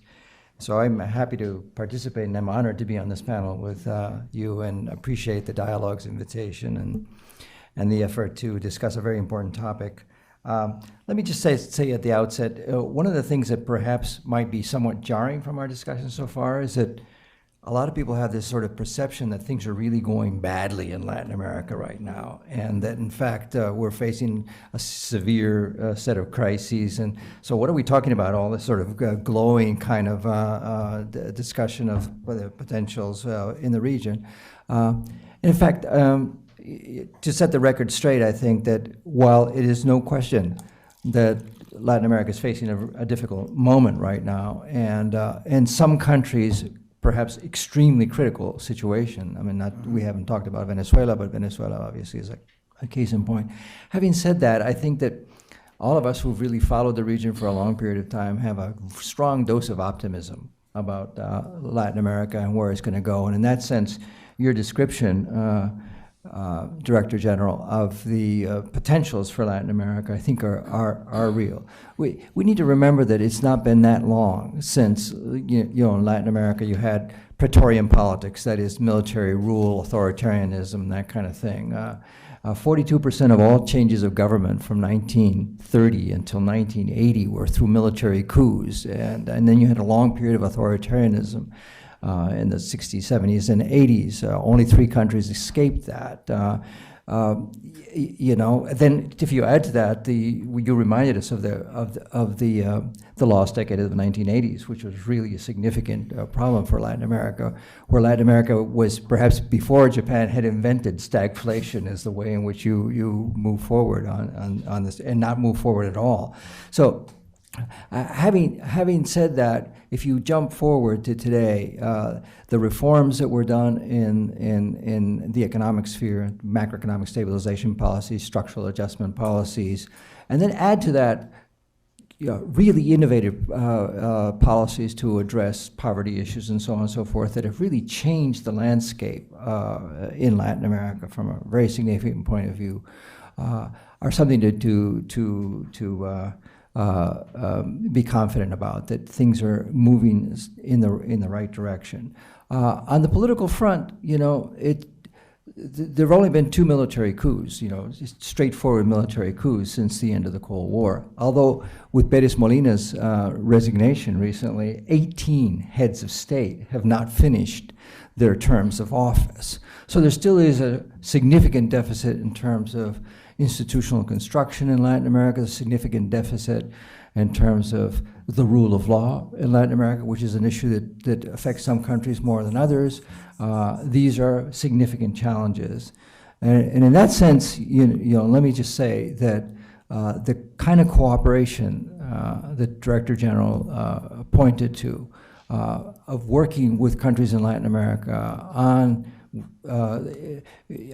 So I'm happy to participate, and I'm honored to be on this panel with you, and appreciate the dialogue's invitation and the effort to discuss a very important topic. Let me just say at the outset, one of the things that perhaps might be somewhat jarring from our discussion so far is that a lot of people have this sort of perception that things are really going badly in Latin America right now, and that in fact we're facing a severe set of crises. And so what are we talking about, all this sort of glowing kind of discussion of the potentials in the region? In fact, to set the record straight, I think that while it is no question that Latin America is facing a difficult moment right now, and in some countries, perhaps extremely critical situation. I mean, we haven't talked about Venezuela, but Venezuela obviously is a case in point. Having said that, I think that all of us who've really followed the region for a long period of time have a strong dose of optimism about Latin America and where it's going to go. And in that sense, your description, Director General, of the potentials for Latin America, I think are real. We need to remember that it's not been that long since, you know, in Latin America you had Praetorian politics, that is military rule, authoritarianism, that kind of thing. 42% of all changes of government from 1930 until 1980 were through military coups, and then you had a long period of authoritarianism. In the 60s, 70s, and 80s. Only 3 countries escaped that. You know, then if you add to that, you reminded us of the lost decade of the 1980s, which was really a significant problem for Latin America, where Latin America was perhaps before Japan had invented stagflation as the way in which you move forward on this, and not move forward at all. So. Having said that, if you jump forward to today, the reforms that were done in the economic sphere, macroeconomic stabilization policies, structural adjustment policies, and then add to that, you know, really innovative policies to address poverty issues and so on and so forth, that have really changed the landscape in Latin America from a very significant point of view, are something to be confident about, that things are moving in the right direction. On the political front, you know, there have only been 2 military coups, you know, straightforward military coups since the end of the Cold War. Although with Pérez Molina's resignation recently, 18 heads of state have not finished their terms of office. So there still is a significant deficit in terms of institutional construction in Latin America, a significant deficit in terms of the rule of law in Latin America, which is an issue that affects some countries more than others. These are significant challenges. And in that sense, you know, let me just say that the kind of cooperation that Director General pointed to, of working with countries in Latin America on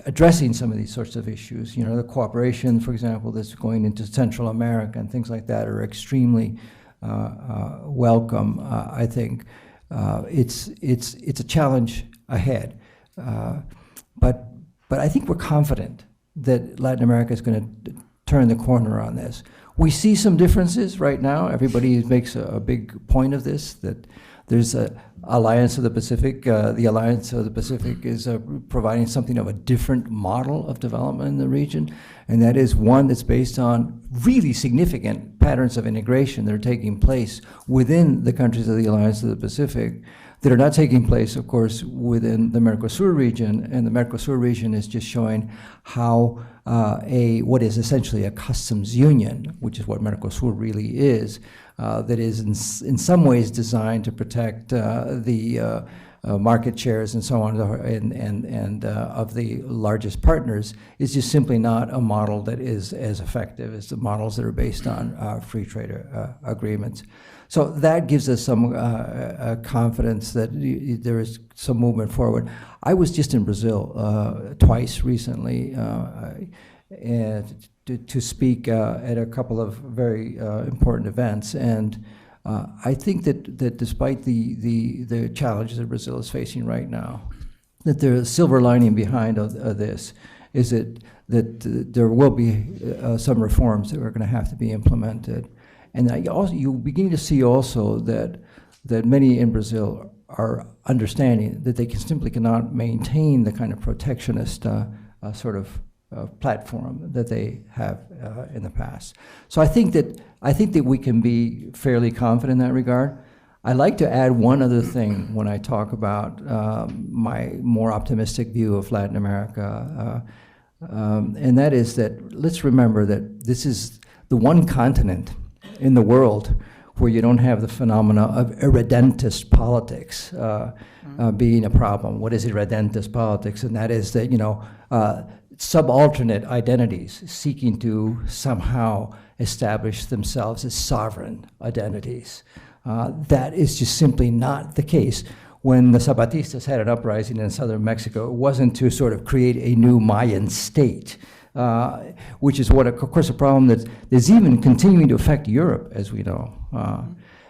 addressing some of these sorts of issues. You know, the cooperation, for example, that's going into Central America and things like that are extremely welcome. I think it's a challenge ahead, but I think we're confident that Latin America is going to turn the corner on this. We see some differences right now. Everybody makes a big point of this, that There's a Alliance of the Pacific. The Alliance of the Pacific is providing something of a different model of development in the region, and that is one that's based on really significant patterns of integration that are taking place within the countries of the Alliance of the Pacific that are not taking place, of course, within the Mercosur region. And the Mercosur region is just showing how what is essentially a customs union, which is what Mercosur really is, that is in some ways designed to protect the market shares and so on, and of the largest partners, is just simply not a model that is as effective as the models that are based on free trade agreements. So that gives us some confidence that there is some movement forward. I was just in Brazil twice recently to speak at a couple of very important events, and I think that despite the challenges that Brazil is facing right now, that the silver lining behind this is that there will be some reforms that are going to have to be implemented. And you begin to see also that many in Brazil are understanding that they simply cannot maintain the kind of protectionist sort of platform that they have in the past. So I think that we can be fairly confident in that regard. I'd like to add one other thing when I talk about my more optimistic view of Latin America, and that is that let's remember that this is the one continent in the world where you don't have the phenomena of irredentist politics being a problem. What is irredentist politics? And that is that, subalternate identities seeking to somehow establish themselves as sovereign identities. That is just simply not the case. When the Zapatistas had an uprising in southern Mexico, it wasn't to sort of create a new Mayan state, which is what, of course, a problem that is even continuing to affect Europe, as we know.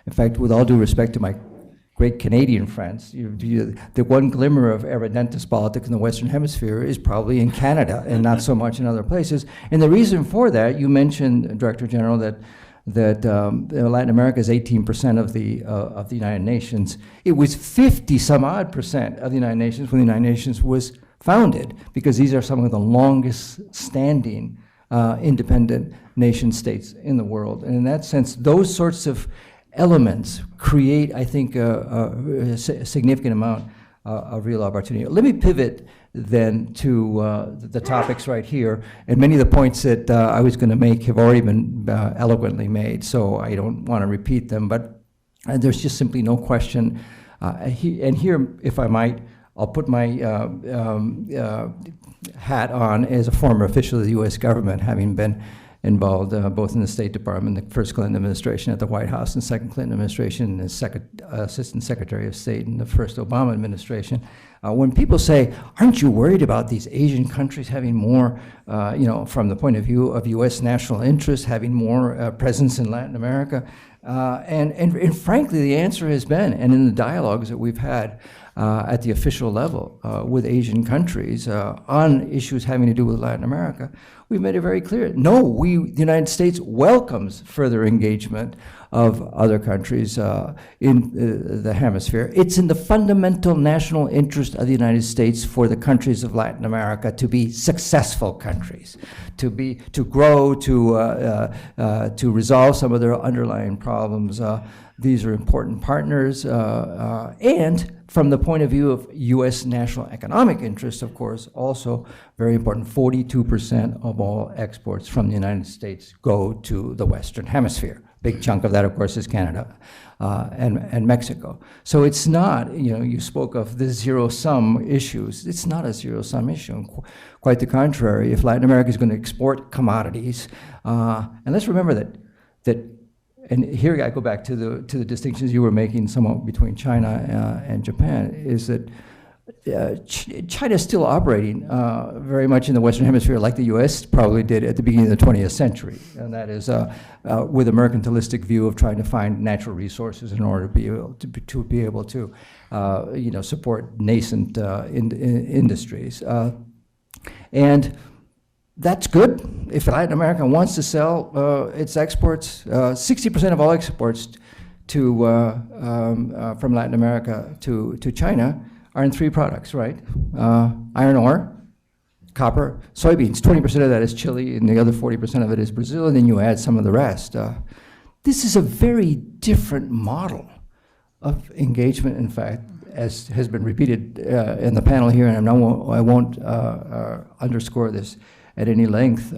In fact, with all due respect to my great Canadian friends, the one glimmer of irredentist politics in the Western Hemisphere is probably in Canada and not so much in other places. And the reason for that, you mentioned, Director General, that Latin America is 18% of the United Nations. It was 50-some-odd% of the United Nations when the United Nations was founded, because these are some of the longest standing independent nation states in the world. And in that sense, those sorts of elements create, I think, a significant amount of real opportunity. Let me pivot then to the topics right here, and many of the points that I was going to make have already been eloquently made, so I don't want to repeat them, but there's just simply no question. And here, if I might, I'll put my hat on as a former official of the U.S. government, having been involved both in the State Department, the first Clinton administration at the White House, and second Clinton administration, and Assistant Secretary of State in the first Obama administration. When people say, aren't you worried about these Asian countries having more, from the point of view of U.S. national interest, having more presence in Latin America? And frankly, the answer has been, and in the dialogues that we've had at the official level with Asian countries on issues having to do with Latin America, we've made it very clear. No, the United States welcomes further engagement of other countries in the hemisphere. It's in the fundamental national interest of the United States for the countries of Latin America to be successful countries, to grow, to resolve some of their underlying problems. These are important partners, and from the point of view of U.S. national economic interests, of course, also very important. 42% of all exports from the United States go to the Western Hemisphere. Big chunk of that, of course, is Canada and Mexico. So it's not, you spoke of the zero-sum issues. It's not a zero-sum issue. Quite the contrary. If Latin America is going to export commodities, and let's remember that and here I go back to the distinctions you were making somewhat between China and Japan, is that China is still operating very much in the Western Hemisphere like the U.S. probably did at the beginning of the 20th century, and that is with a mercantilistic view of trying to find natural resources in order to be able to support nascent industries. And that's good. If Latin America wants to sell its exports, 60% of all exports from Latin America to China are in three products, right? Iron ore, copper, soybeans. 20% of that is Chile, and the other 40% of it is Brazil, and then you add some of the rest. This is a very different model of engagement, in fact, as has been repeated in the panel here, and I won't underscore this at any length,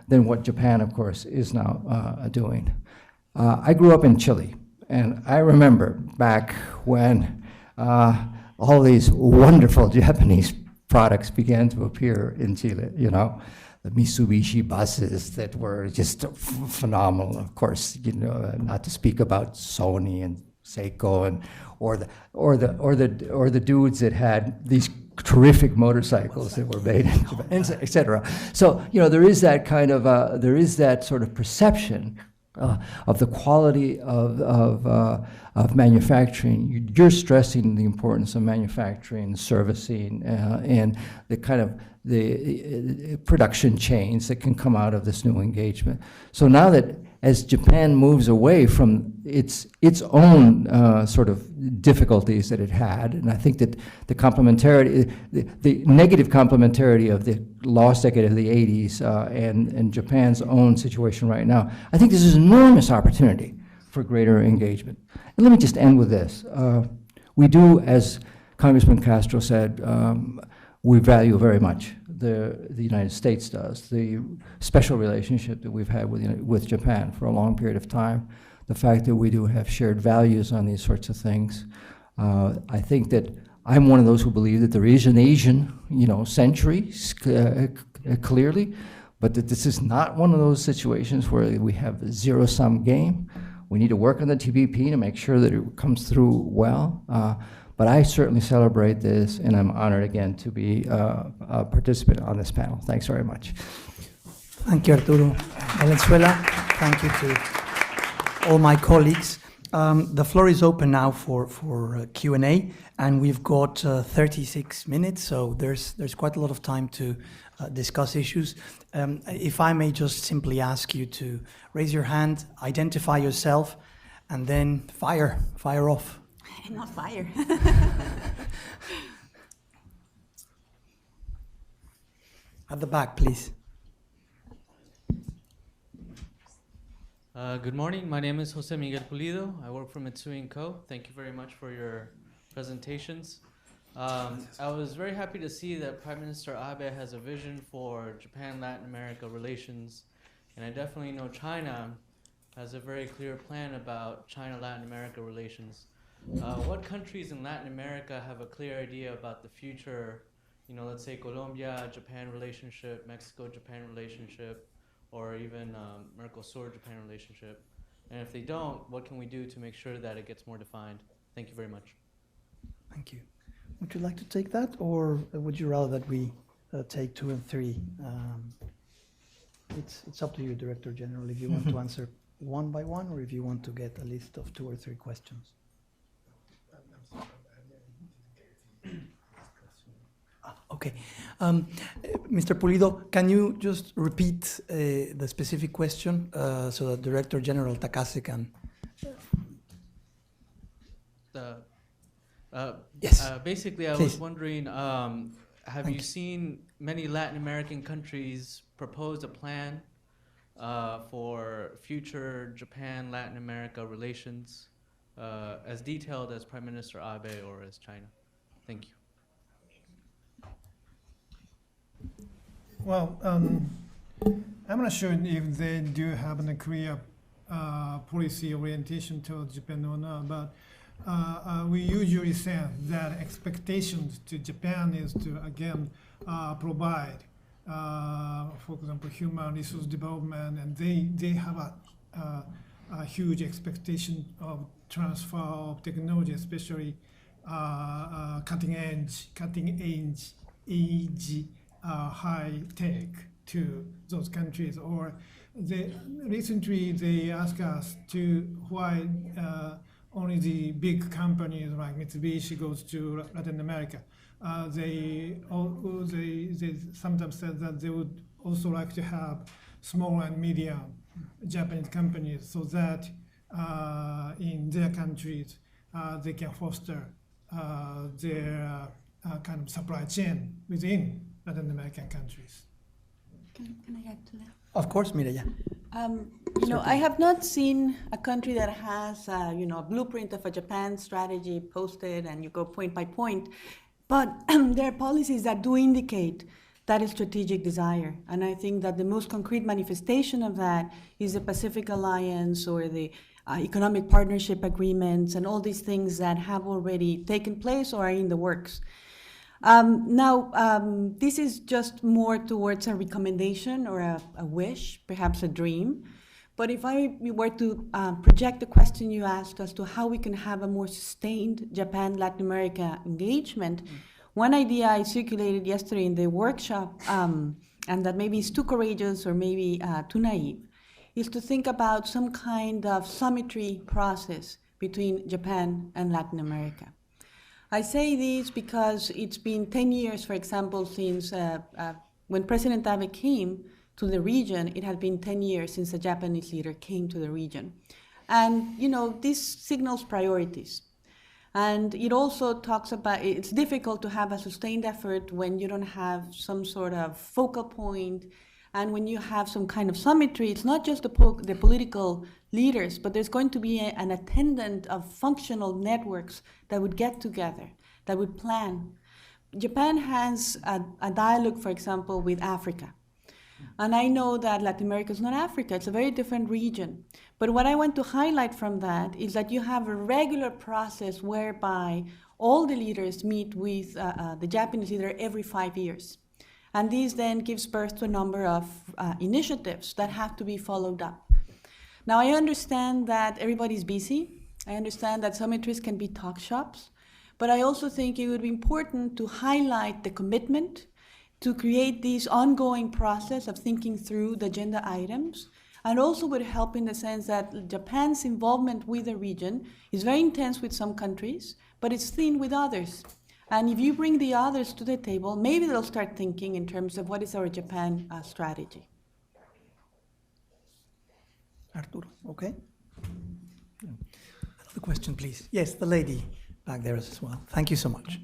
than what Japan, of course, is now doing. I grew up in Chile, and I remember back when all these wonderful Japanese products began to appear in Chile, you know, the Mitsubishi buses that were just phenomenal, of course, you know, not to speak about Sony and Seiko and or the dudes that had these terrific motorcycles that were made in Japan, et cetera. So, you know, there is that kind of there is that sort of perception of the quality of manufacturing. You're stressing the importance of manufacturing, servicing, and the kind of the production chains that can come out of this new engagement. So now that as Japan moves away from its own sort of difficulties that it had, and I think that the complementarity, the negative complementarity of the lost decade of the 80s and Japan's own situation right now, I think this is an enormous opportunity for greater engagement. And let me just end with this. We do, as Congressman Castro said, we value very much, the United States does, the special relationship that we've had with Japan for a long period of time, the fact that we do have shared values on these sorts of things. I think that I'm one of those who believe that there is an Asian, you know, century, clearly, but that this is not one of those situations where we have a zero-sum game. We need to work on the TPP to make sure that it comes through well. But I certainly celebrate this, and I'm honored again to be a participant on this panel. Thanks very much. Thank you, Arturo Valenzuela. Thank you to all my colleagues. The floor is open now for Q&A, and we've got 36 minutes, so there's quite a lot of time to discuss issues. If I may just simply ask you to raise your hand, identify yourself, and then fire off. Not fire. At the back, please. Good morning. My name is Jose Miguel Pulido. I work for Mitsui & Co. Thank you very much for your presentations. I was very happy to see that Prime Minister Abe has a vision for Japan-Latin America relations, and I definitely know China has a very clear plan about China-Latin America relations. What countries in Latin America have a clear idea about the future, you know, let's say Colombia-Japan relationship, Mexico-Japan relationship, or even Mercosur-Japan relationship? And if they don't, what can we do to make sure that it gets more defined? Thank you very much. Thank you. Would you like to take that, or would you rather that we take 2 and 3? It's up to you, Director General, if you want to answer one by one, or if you want to get a list of 2 or 3 questions. Okay. Mr. Pulido, can you just repeat the specific question so that Director General Takase can... Yes. Basically, I was wondering, have you seen many Latin American countries propose a plan for future Japan-Latin America relations as detailed as Prime Minister Abe or as China? Thank you. Well, I'm not sure if they do have a clear policy orientation towards Japan or not, but we usually say that expectations to Japan is to, again, provide, for example, human resource development, and they have a huge expectation of transfer of technology, especially cutting edge, high tech to those countries. Or recently they asked us to why only the big companies like Mitsubishi goes to Latin America. They sometimes said that they would also like to have small and medium Japanese companies, so that in their countries, they can foster their kind of supply chain within Latin American countries. Can I add to that? Of course, Mireya. I have not seen a country that has, a blueprint of a Japan strategy posted and you go point by point, but there are policies that do indicate that is strategic desire. And I think that the most concrete manifestation of that is the Pacific Alliance or the economic partnership agreements and all these things that have already taken place or are in the works. This is just more towards a recommendation or a wish, perhaps a dream. But if I were to project the question you asked as to how we can have a more sustained Japan-Latin America engagement, one idea I circulated yesterday in the workshop, and that maybe is too courageous or maybe too naive, is to think about some kind of symmetry process between Japan and Latin America. I say this because it's been 10 years, for example, since when President Abe came to the region, it had been 10 years since a Japanese leader came to the region. And, this signals priorities. And it also talks about, it's difficult to have a sustained effort when you don't have some sort of focal point. And when you have some kind of symmetry, it's not just the political leaders, but there's going to be an attendant of functional networks that would get together, that would plan. Japan has a dialogue, for example, with Africa. And I know that Latin America is not Africa, it's a very different region. But what I want to highlight from that is that you have a regular process whereby all the leaders meet with the Japanese leader every 5 years. And this then gives birth to a number of initiatives that have to be followed up. Now, I understand that everybody's busy. I understand that summitries can be talk shops. But I also think it would be important to highlight the commitment to create this ongoing process of thinking through the agenda items, and also would help in the sense that Japan's involvement with the region is very intense with some countries, but it's thin with others. And if you bring the others to the table, maybe they'll start thinking in terms of what is our Japan strategy. Arturo, okay? Another question, please. Yes, the lady back there as well. Thank you so much.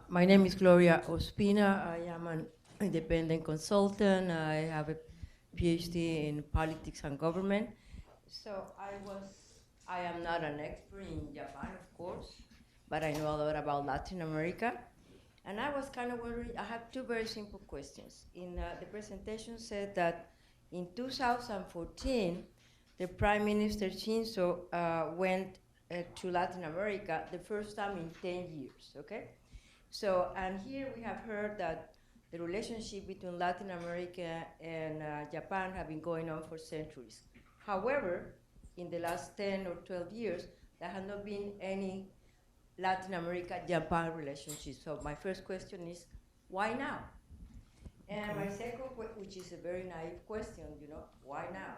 My name is Gloria Ospina. I am an independent consultant. I have a PhD in politics and government. So I am not an expert in Japan, of course, but I know a lot about Latin America. And I was kind of wondering, I have two very simple questions. In the presentation said that in 2014, the Prime Minister Shinzo went to Latin America the first time in 10 years, okay? So, and here we have heard that the relationship between Latin America and Japan have been going on for centuries. However, in the last 10 or 12 years, there has not been any Latin America-Japan relationship. So my first question is, why now? And my second, which is a very naive question, why now?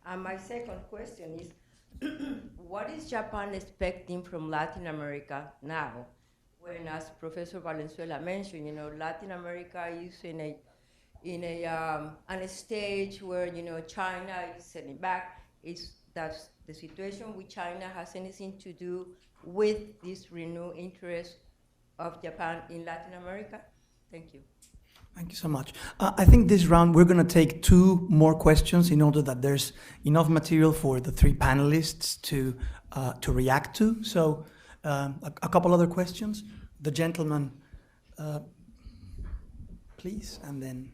And my second question is, what is Japan expecting from Latin America now? When, as Professor Valenzuela mentioned, Latin America is in a stage where China is sitting back. That's the situation with China has anything to do with this renewed interest of Japan in Latin America? Thank you. Thank you so much. I think this round we're going to take two more questions in order that there's enough material for the three panelists to react to. So a couple other questions. The gentleman, please, and then.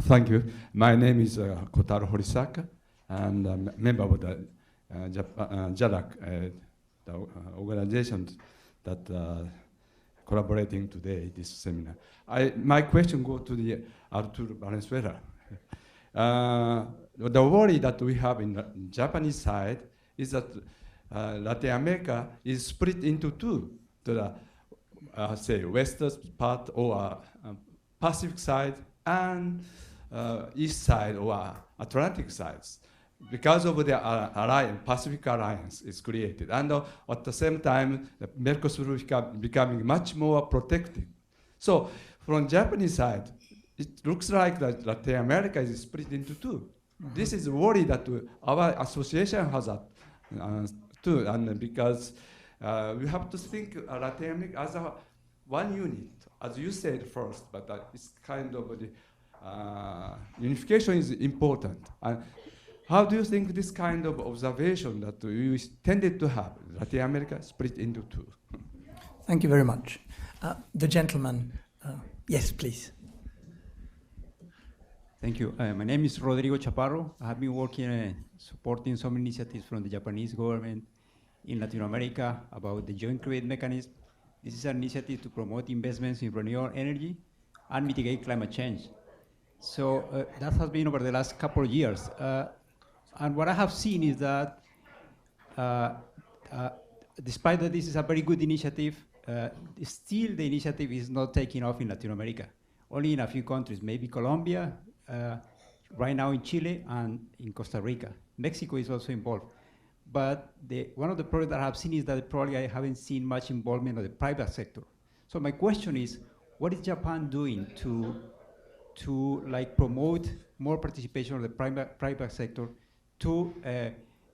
Thank you. My name is Kotaro Horisaka, and I'm a member of the JALAC, the organization that collaborating today this seminar. My question goes to the Arturo Valenzuela. The worry that we have in the Japanese side is that Latin America is split into two, say western part or Pacific side and east side or Atlantic sides. Because of the alliance, Pacific Alliance is created. And at the same time, the Mercosur is becoming much more protective. So from Japanese side, it looks like that Latin America is split into two. This is worry that our association has too, and because we have to think Latin America as one unit, as you said first, but it's kind of the unification is important. How do you think this kind of observation that we tended to have, Latin America split into two? Thank you very much. The gentleman, yes, please. Thank you. My name is Rodrigo Chaparro. I have been working supporting some initiatives from the Japanese government in Latin America about the joint credit mechanism. This is an initiative to promote investments in renewable energy and mitigate climate change. So that has been over the last couple of years. And what I have seen is that despite that this is a very good initiative, still the initiative is not taking off in Latin America. Only in a few countries, maybe Colombia, right now in Chile and in Costa Rica. Mexico is also involved. But one of the problems that I have seen is that probably I haven't seen much involvement of the private sector. So my question is, what is Japan doing to like promote more participation of the private sector to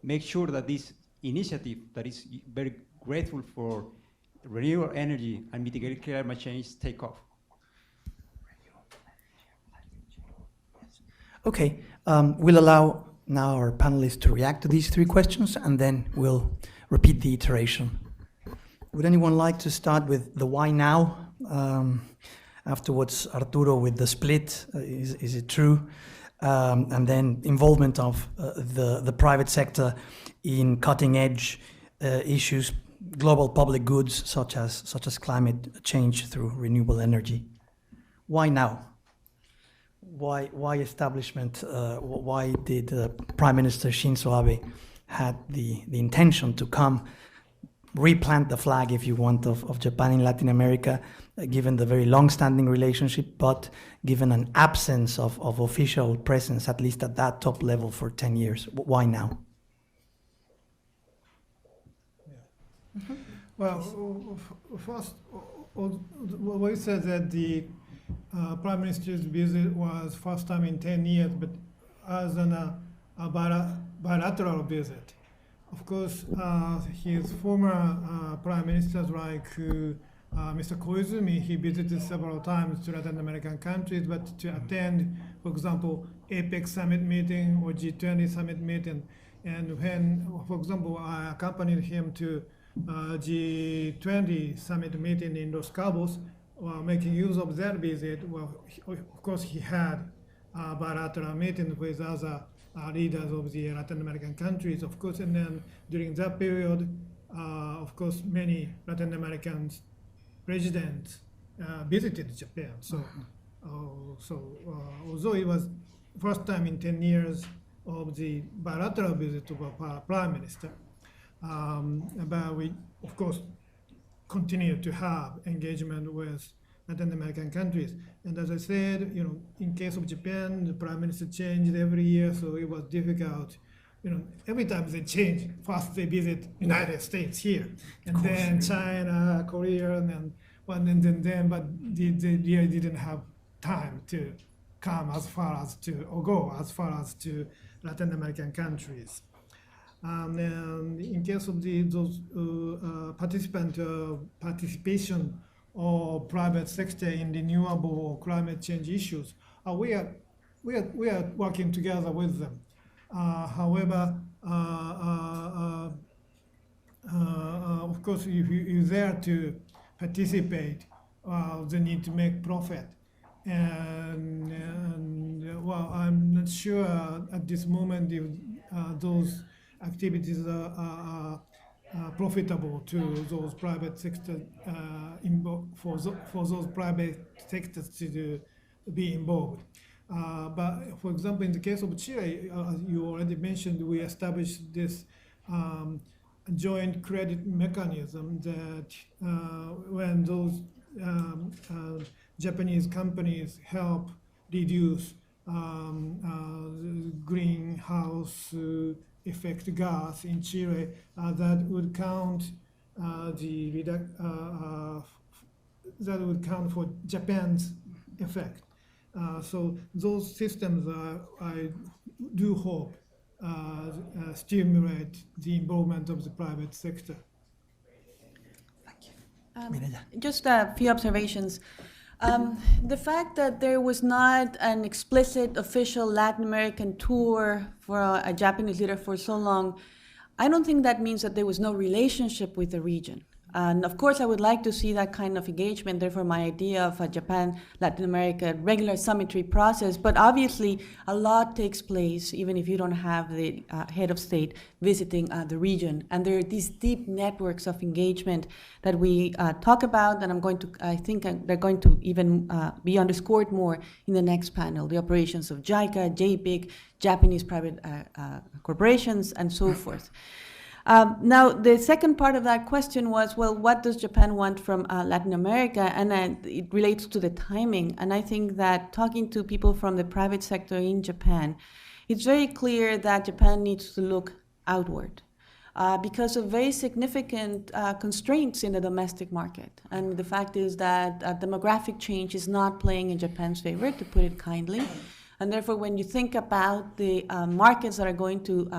make sure that this initiative that is very grateful for renewable energy and mitigate climate change take off? Okay, we'll allow now our panelists to react to these three questions, and then we'll repeat the iteration. Would anyone like to start with the why now? Afterwards, Arturo with the split, is it true? And then involvement of the private sector in cutting-edge issues, global public goods such as climate change through renewable energy. Why now? Why establishment? Why did Prime Minister Shinzo Abe had the intention to come replant the flag, if you want, of Japan in Latin America, given the very long-standing relationship, but given an absence of official presence, at least at that top level, for 10 years? Why now? Yeah. Well, first, we said that the Prime Minister's visit was first time in 10 years, but as a bilateral visit. Of course, his former prime ministers like Mr. Koizumi, he visited several times to Latin American countries, but to attend, for example, APEC summit meeting or G20 summit meeting. And when, for example, I accompanied him to G20 summit meeting in Los Cabos, making use of that visit, well, of course, he had a bilateral meeting with other leaders of the Latin American countries, of course, and then during that period, of course, many Latin American presidents visited Japan. So, although it was first time in 10 years of the bilateral visit of a prime minister, but we, of course, continue to have engagement with Latin American countries. And as I said, in case of Japan, the prime minister changed every year, so it was difficult. Every time they change, first they visit United States here, and then China, Korea, and then, but they really didn't have time to come as far as to, or go as far as to Latin American countries. And in case of those participation or private sector in renewable or climate change issues, we are working together with them. However, of course, if you're there to participate, they need to make profit. And well, I'm not sure at this moment if those activities are profitable to those private sector for those private sectors to be involved. But for example, in the case of Chile, as you already mentioned, we established this joint credit mechanism that when those Japanese companies help reduce greenhouse effect gas in Chile, that would count that would count for Japan's effect. So those systems, I do hope, stimulate the involvement of the private sector. Just a few observations. The fact that there was not an explicit official Latin American tour for a Japanese leader for so long, I don't think that means that there was no relationship with the region. And of course, I would like to see that kind of engagement. Therefore, my idea of a Japan-Latin America regular summitry process. But obviously, a lot takes place, even if you don't have the head of state visiting the region. And there are these deep networks of engagement that we talk about, and I think they're going to even be underscored more in the next panel. The operations of JICA, JPIC, Japanese private corporations, and so forth. Now, the second part of that question was, well, what does Japan want from Latin America? And it relates to the timing. And I think that talking to people from the private sector in Japan, it's very clear that Japan needs to look outward because of very significant constraints in the domestic market. And the fact is that demographic change is not playing in Japan's favor, to put it kindly. And therefore, when you think about the markets that are going to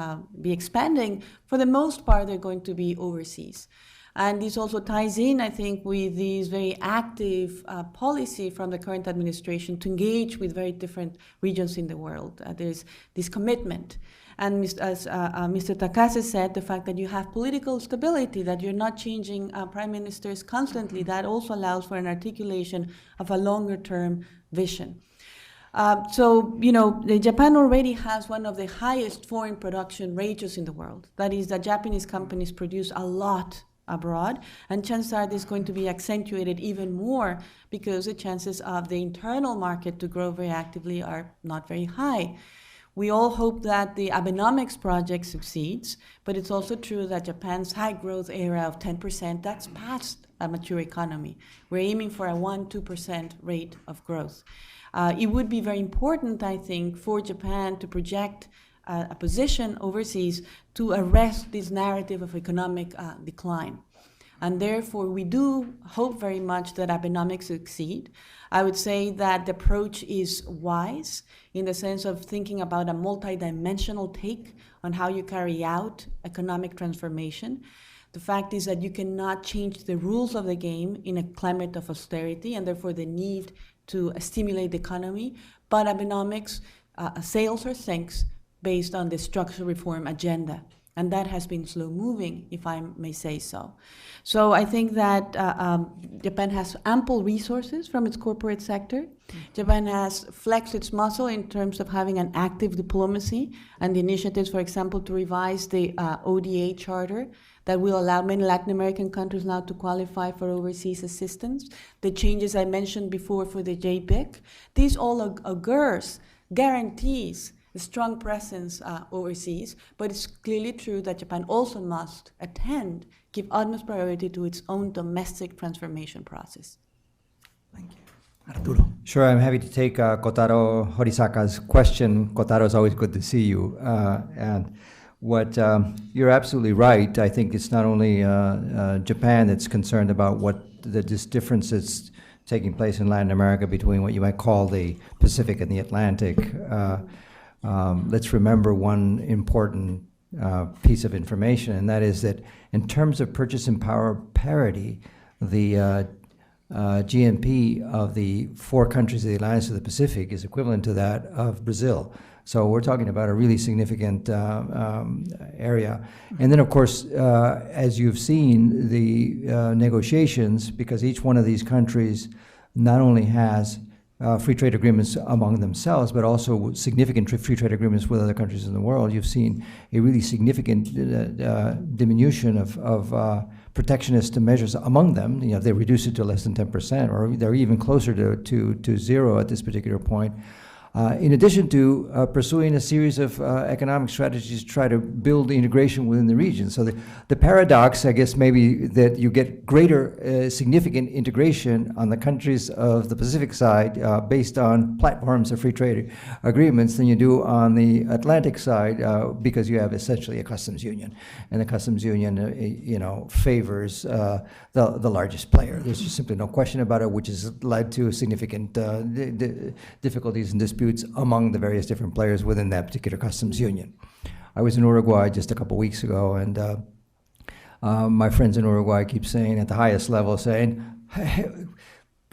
be expanding, for the most part, they're going to be overseas. And this also ties in, I think, with this very active policy from the current administration to engage with very different regions in the world. There's this commitment. And as Mr. Takase said, the fact that you have political stability, that you're not changing prime ministers constantly, that also allows for an articulation of a longer-term vision. So, Japan already has one of the highest foreign production ratios in the world. That is, that Japanese companies produce a lot abroad, and chances are this is going to be accentuated even more because the chances of the internal market to grow very actively are not very high. We all hope that the Abenomics project succeeds, but it's also true that Japan's high growth area of 10%, that's past a mature economy. We're aiming for a 1-2% rate of growth. It would be very important, I think, for Japan to project a position overseas to arrest this narrative of economic decline. And therefore, we do hope very much that Abenomics succeed. I would say that the approach is wise in the sense of thinking about a multidimensional take on how you carry out economic transformation. The fact is that you cannot change the rules of the game in a climate of austerity, and therefore the need to stimulate the economy. But Abenomics sails or sinks based on the structural reform agenda. And that has been slow moving, if I may say so. So I think that Japan has ample resources from its corporate sector. Japan has flexed its muscle in terms of having an active diplomacy and the initiatives, for example, to revise the ODA charter that will allow many Latin American countries now to qualify for overseas assistance. The changes I mentioned before for the JPIC. These all augurs, guarantees a strong presence overseas, but it's clearly true that Japan also must give utmost priority to its own domestic transformation process. Thank you. Arturo. Sure, I'm happy to take Kotaro Horisaka's question. Kotaro, it's always good to see you. And what you're absolutely right. I think it's not only Japan that's concerned about what this difference that's taking place in Latin America between what you might call the Pacific and the Atlantic. Let's remember one important piece of information, and that is that in terms of purchasing power parity, the GNP of the 4 countries of the Alliance of the Pacific is equivalent to that of Brazil. So we're talking about a really significant area. And then, of course, as you've seen, the negotiations, because each one of these countries not only has free trade agreements among themselves, but also significant free trade agreements with other countries in the world. You've seen a really significant diminution of protectionist measures among them. They reduce it to less than 10%, or they're even closer to zero at this particular point. in addition to pursuing a series of economic strategies to try to build integration within the region. So the paradox, I guess, maybe that you get greater significant integration on the countries of the Pacific side based on platforms of free trade agreements than you do on the Atlantic side because you have essentially a customs union. And the customs union, favors the largest player. There's just simply no question about it, which has led to significant difficulties and disputes among the various different players within that particular customs union. I was in Uruguay just a couple weeks ago, and my friends in Uruguay keep saying at the highest level, saying,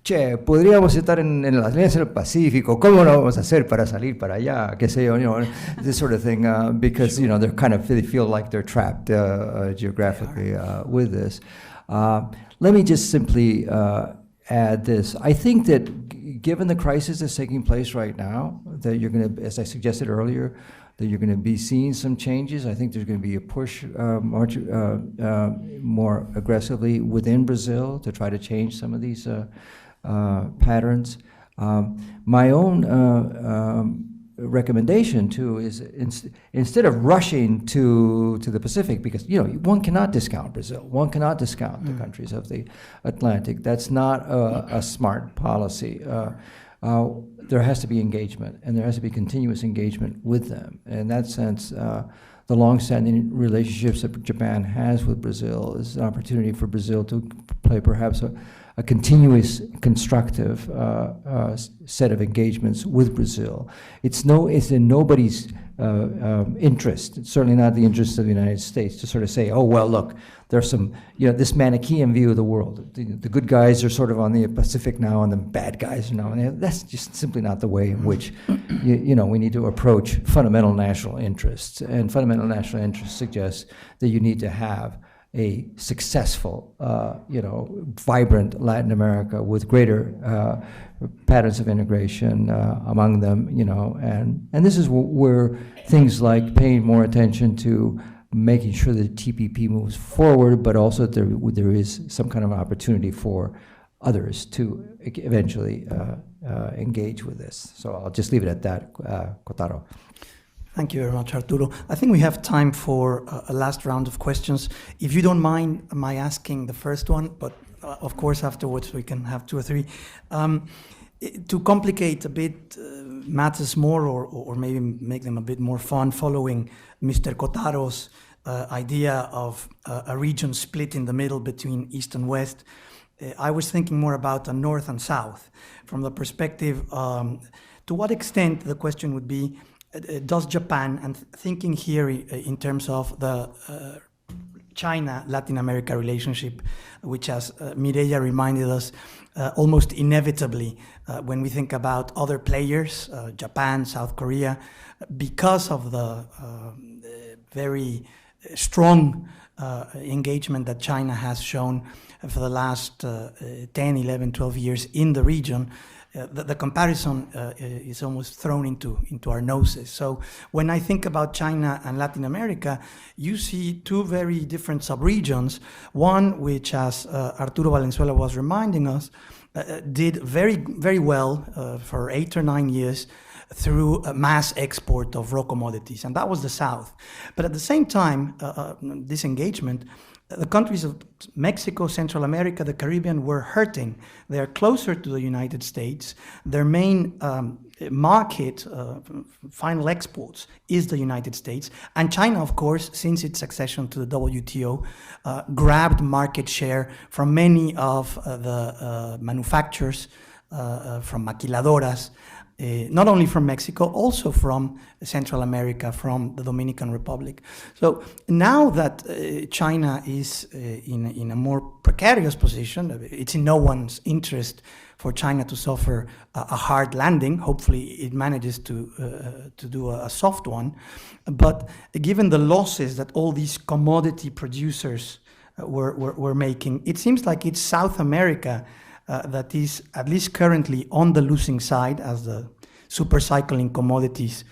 che, podríamos estar en la Alianza del Pacífico, ¿cómo lo vamos a hacer para salir para allá? Qué sé yo, this sort of thing, because, they're they feel like they're trapped geographically with this. Let me just simply add this. I think that given the crisis that's taking place right now, that you're going to, as I suggested earlier, that you're going to be seeing some changes. I think there's going to be a push more aggressively within Brazil to try to change some of these patterns. My own recommendation too is instead of rushing to the Pacific, because one cannot discount Brazil, one cannot discount the countries of the Atlantic. That's not a smart policy. There has to be engagement, and there has to be continuous engagement with them. In that sense, the long-standing relationships that Japan has with Brazil is an opportunity for Brazil to play perhaps a continuous, constructive set of engagements with Brazil. It's in nobody's interest, it's certainly not the interest of the United States, to sort of say, oh, well, look, there's some, this Manichaean view of the world. The good guys are sort of on the Pacific now, and the bad guys are now. And that's just simply not the way in which, we need to approach fundamental national interests. And fundamental national interests suggest that you need to have a successful, vibrant Latin America with greater patterns of integration among them, and this is where things like paying more attention to making sure that TPP moves forward, but also there is some kind of opportunity for others to eventually engage with this. So I'll just leave it at that, Kotaro. Thank you very much, Arturo. I think we have time for a last round of questions. If you don't mind my asking the first one, but of course afterwards we can have two or three. To complicate a bit matters more, or maybe make them a bit more fun, following Mr. Kotaro's idea of a region split in the middle between East and West, I was thinking more about a North and South. From the perspective, to what extent, the question would be, does Japan, and thinking here in terms of the China-Latin America relationship, which, as Mireya reminded us, almost inevitably, when we think about other players, Japan, South Korea, because of the very strong engagement that China has shown for the last 10, 11, 12 years in the region, the comparison is almost thrown into our noses. So when I think about China and Latin America, you see two very different subregions. One which, as Arturo Valenzuela was reminding us, did very, very well for 8 or 9 years through a mass export of raw commodities, and that was the South. But at the same time, this engagement, the countries of Mexico, Central America, the Caribbean were hurting. They are closer to the United States. Their main market, final exports, is the United States. And China, of course, since its accession to the WTO, grabbed market share from many of the manufacturers, from maquiladoras, not only from Mexico, also from Central America, from the Dominican Republic. So now that China is in a more precarious position, it's in no one's interest for China to suffer a hard landing. Hopefully it manages to do a soft one. But given the losses that all these commodity producers were making, it seems like it's South America that is, at least currently, on the losing side as the super cycle in commodities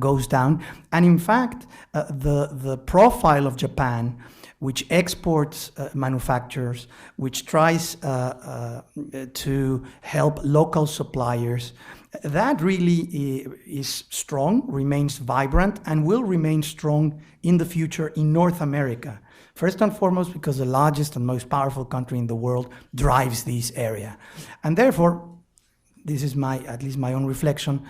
goes down. And in fact, the profile of Japan, which exports manufacturers, which tries to help local suppliers, That really is strong, remains vibrant, and will remain strong in the future in North America. First and foremost, because the largest and most powerful country in the world drives this area. And therefore, this is at least my own reflection,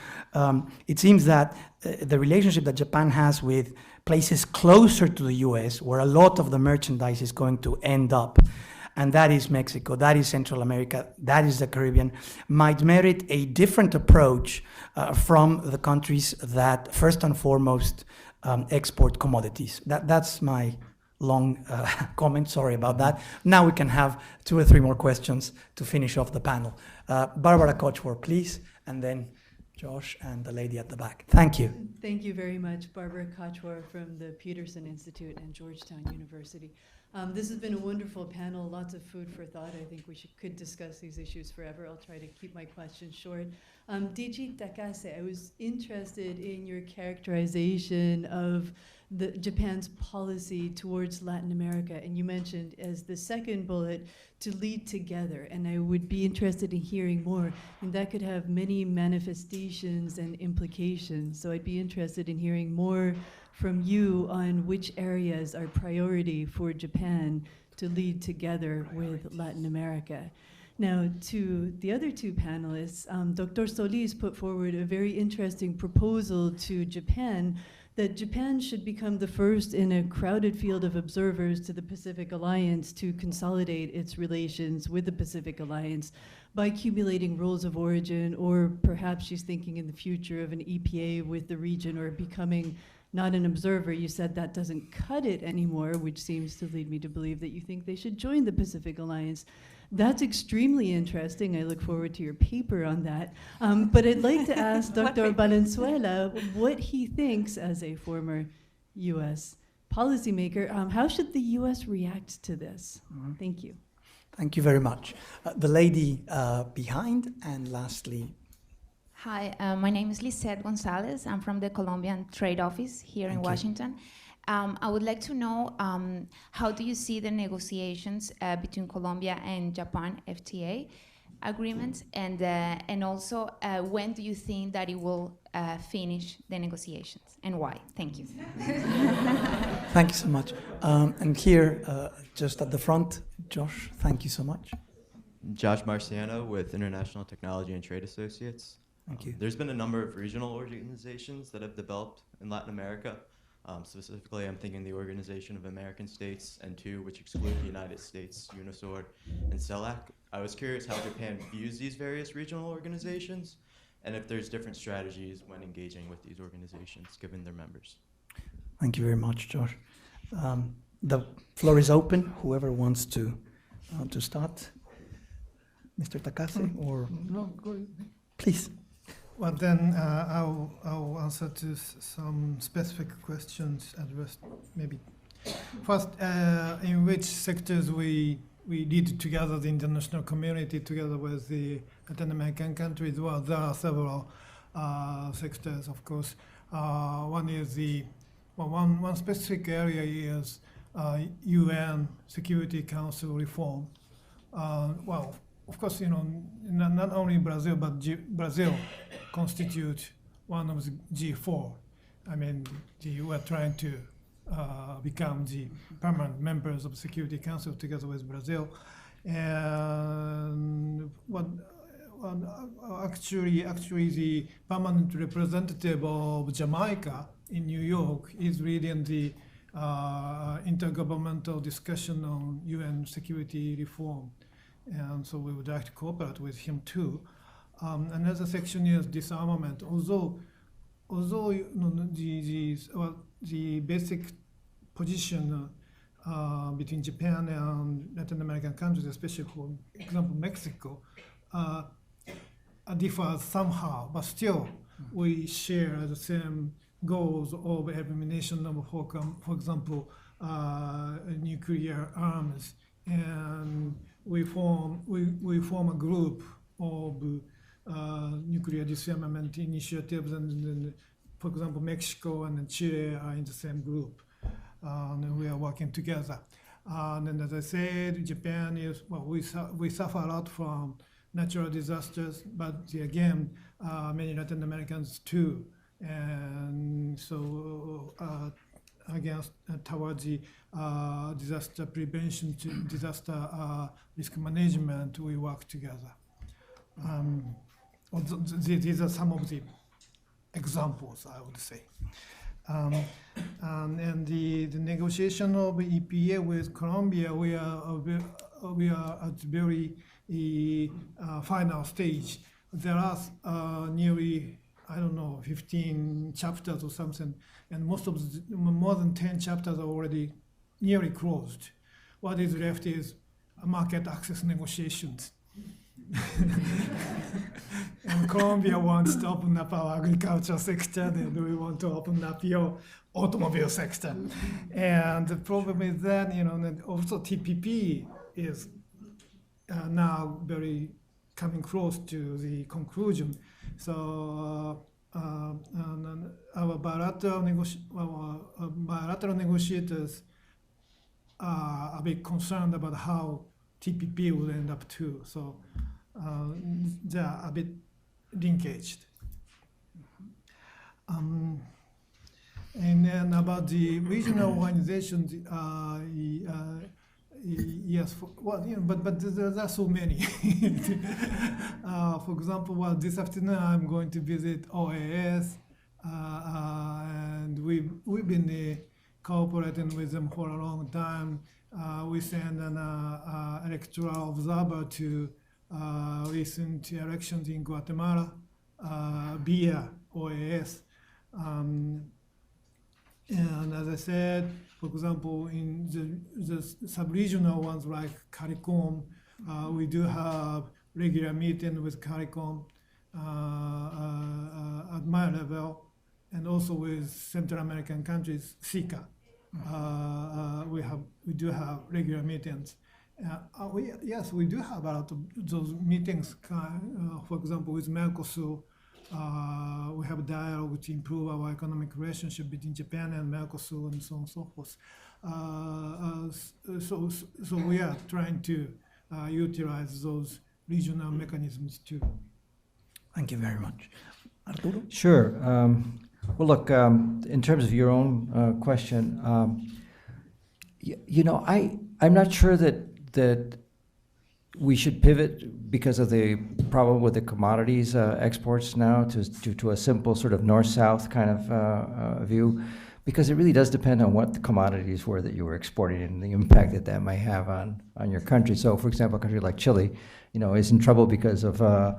it seems that the relationship that Japan has with places closer to the US, where a lot of the merchandise is going to end up, and that is Mexico, that is Central America, that is the Caribbean, might merit a different approach from the countries that first and foremost export commodities. That's my long comment, sorry about that. Now we can have 2 or 3 more questions to finish off the panel. Barbara Kochwar, please, and then Josh and the lady at the back. Thank you. Thank you very much, Barbara Kochwar from the Peterson Institute and Georgetown University. This has been a wonderful panel, lots of food for thought. I think we could discuss these issues forever. I'll try to keep my questions short. DG Takase, I was interested in your characterization of Japan's policy towards Latin America, and you mentioned as the second bullet to lead together, and I would be interested in hearing more, and that could have many manifestations and implications, so I'd be interested in hearing more from you on which areas are priority for Japan to lead together with Latin America. Now, to the other 2 panelists, Dr. Solis put forward a very interesting proposal to Japan that Japan should become the first in a crowded field of observers to the Pacific Alliance to consolidate its relations with the Pacific Alliance by accumulating rules of origin, or perhaps she's thinking in the future of an EPA with the region, or becoming not an observer. You said that doesn't cut it anymore, which seems to lead me to believe that you think they should join the Pacific Alliance. That's extremely interesting. I look forward to your paper on that. But I'd like to ask Dr. Valenzuela what he thinks as a former US policymaker. How should the US react to this? Thank you. Thank you very much. The lady behind, and lastly. Hi, my name is Lisette Gonzalez. I'm from the Colombian Trade Office here in Washington. I would like to know how do you see the negotiations between Colombia and Japan FTA agreements, and also when do you think that it will finish the negotiations, and why? Thank you. Thank you so much. And here, just at the front, Josh, thank you so much. Josh Marciano with International Technology and Trade Associates. Thank you. There's been a number of regional organizations that have developed in Latin America. Specifically, I'm thinking the Organization of American States and two, which exclude the United States, UNISOR and CELAC. I was curious how Japan views these various regional organizations, and if there's different strategies when engaging with these organizations, given their members. Thank you very much, Josh. The floor is open. Whoever wants to start. Mr. Takase, or No, go ahead. please. Well, then I'll answer to some specific questions addressed. Maybe first, in which sectors we did together, the international community, together with the Latin American countries. Well, there are several sectors, of course. One is one specific area is UN Security Council reform. Well, of course, not only Brazil, but Brazil constitute one of the G4. I mean, we are trying to become the permanent members of the Security Council together with Brazil. And actually, the permanent representative of Jamaica in New York is leading the intergovernmental discussion on UN security reform. And so we would like to cooperate with him too. Another section is disarmament. Although the basic position between Japan and Latin American countries, especially for example Mexico, differs somehow, but still we share the same goals of elimination of, for example, nuclear arms, and we form a group of nuclear disarmament initiatives, and for example, Mexico and Chile are in the same group, and we are working together. And as I said, Japan is we suffer a lot from natural disasters, but again, many Latin Americans too. And so towards the disaster prevention to disaster risk management, we work together. These are some of the examples, I would say. And the negotiation of EPA with Colombia, we are at very final stage. There are nearly, I don't know, 15 chapters or something, and more than 10 chapters are already nearly closed. What is left is market access negotiations. And Colombia wants to open up our agriculture sector, and we want to open up your automobile sector. And the problem is that, that also TPP is now very coming close to the conclusion. So our bilateral negotiators are a bit concerned about how TPP will end up too. So they are a bit engaged. And then about the regional organizations, yes, but there are so many. For example, this afternoon I'm going to visit OAS, and we've been cooperating with them for a long time. We sent an electoral observer to recent elections in Guatemala via OAS. And as I said, for example, in the sub-regional ones like CARICOM, we do have regular meetings with CARICOM at my level, and also with Central American countries, SICA. We do have regular meetings. Yes, we do have a lot of those meetings. For example, with Mercosur, we have dialogue to improve our economic relationship between Japan and Mercosur, and so on and so forth. So we are trying to utilize those regional mechanisms too. Thank you very much. Arturo? Sure. Well, look, in terms of your own question, I'm not sure that we should pivot because of the problem with the commodities exports now to a simple sort of north-south kind of view, because it really does depend on what the commodities were that you were exporting and the impact that might have on your country. So, for example, a country like Chile, is in trouble because of the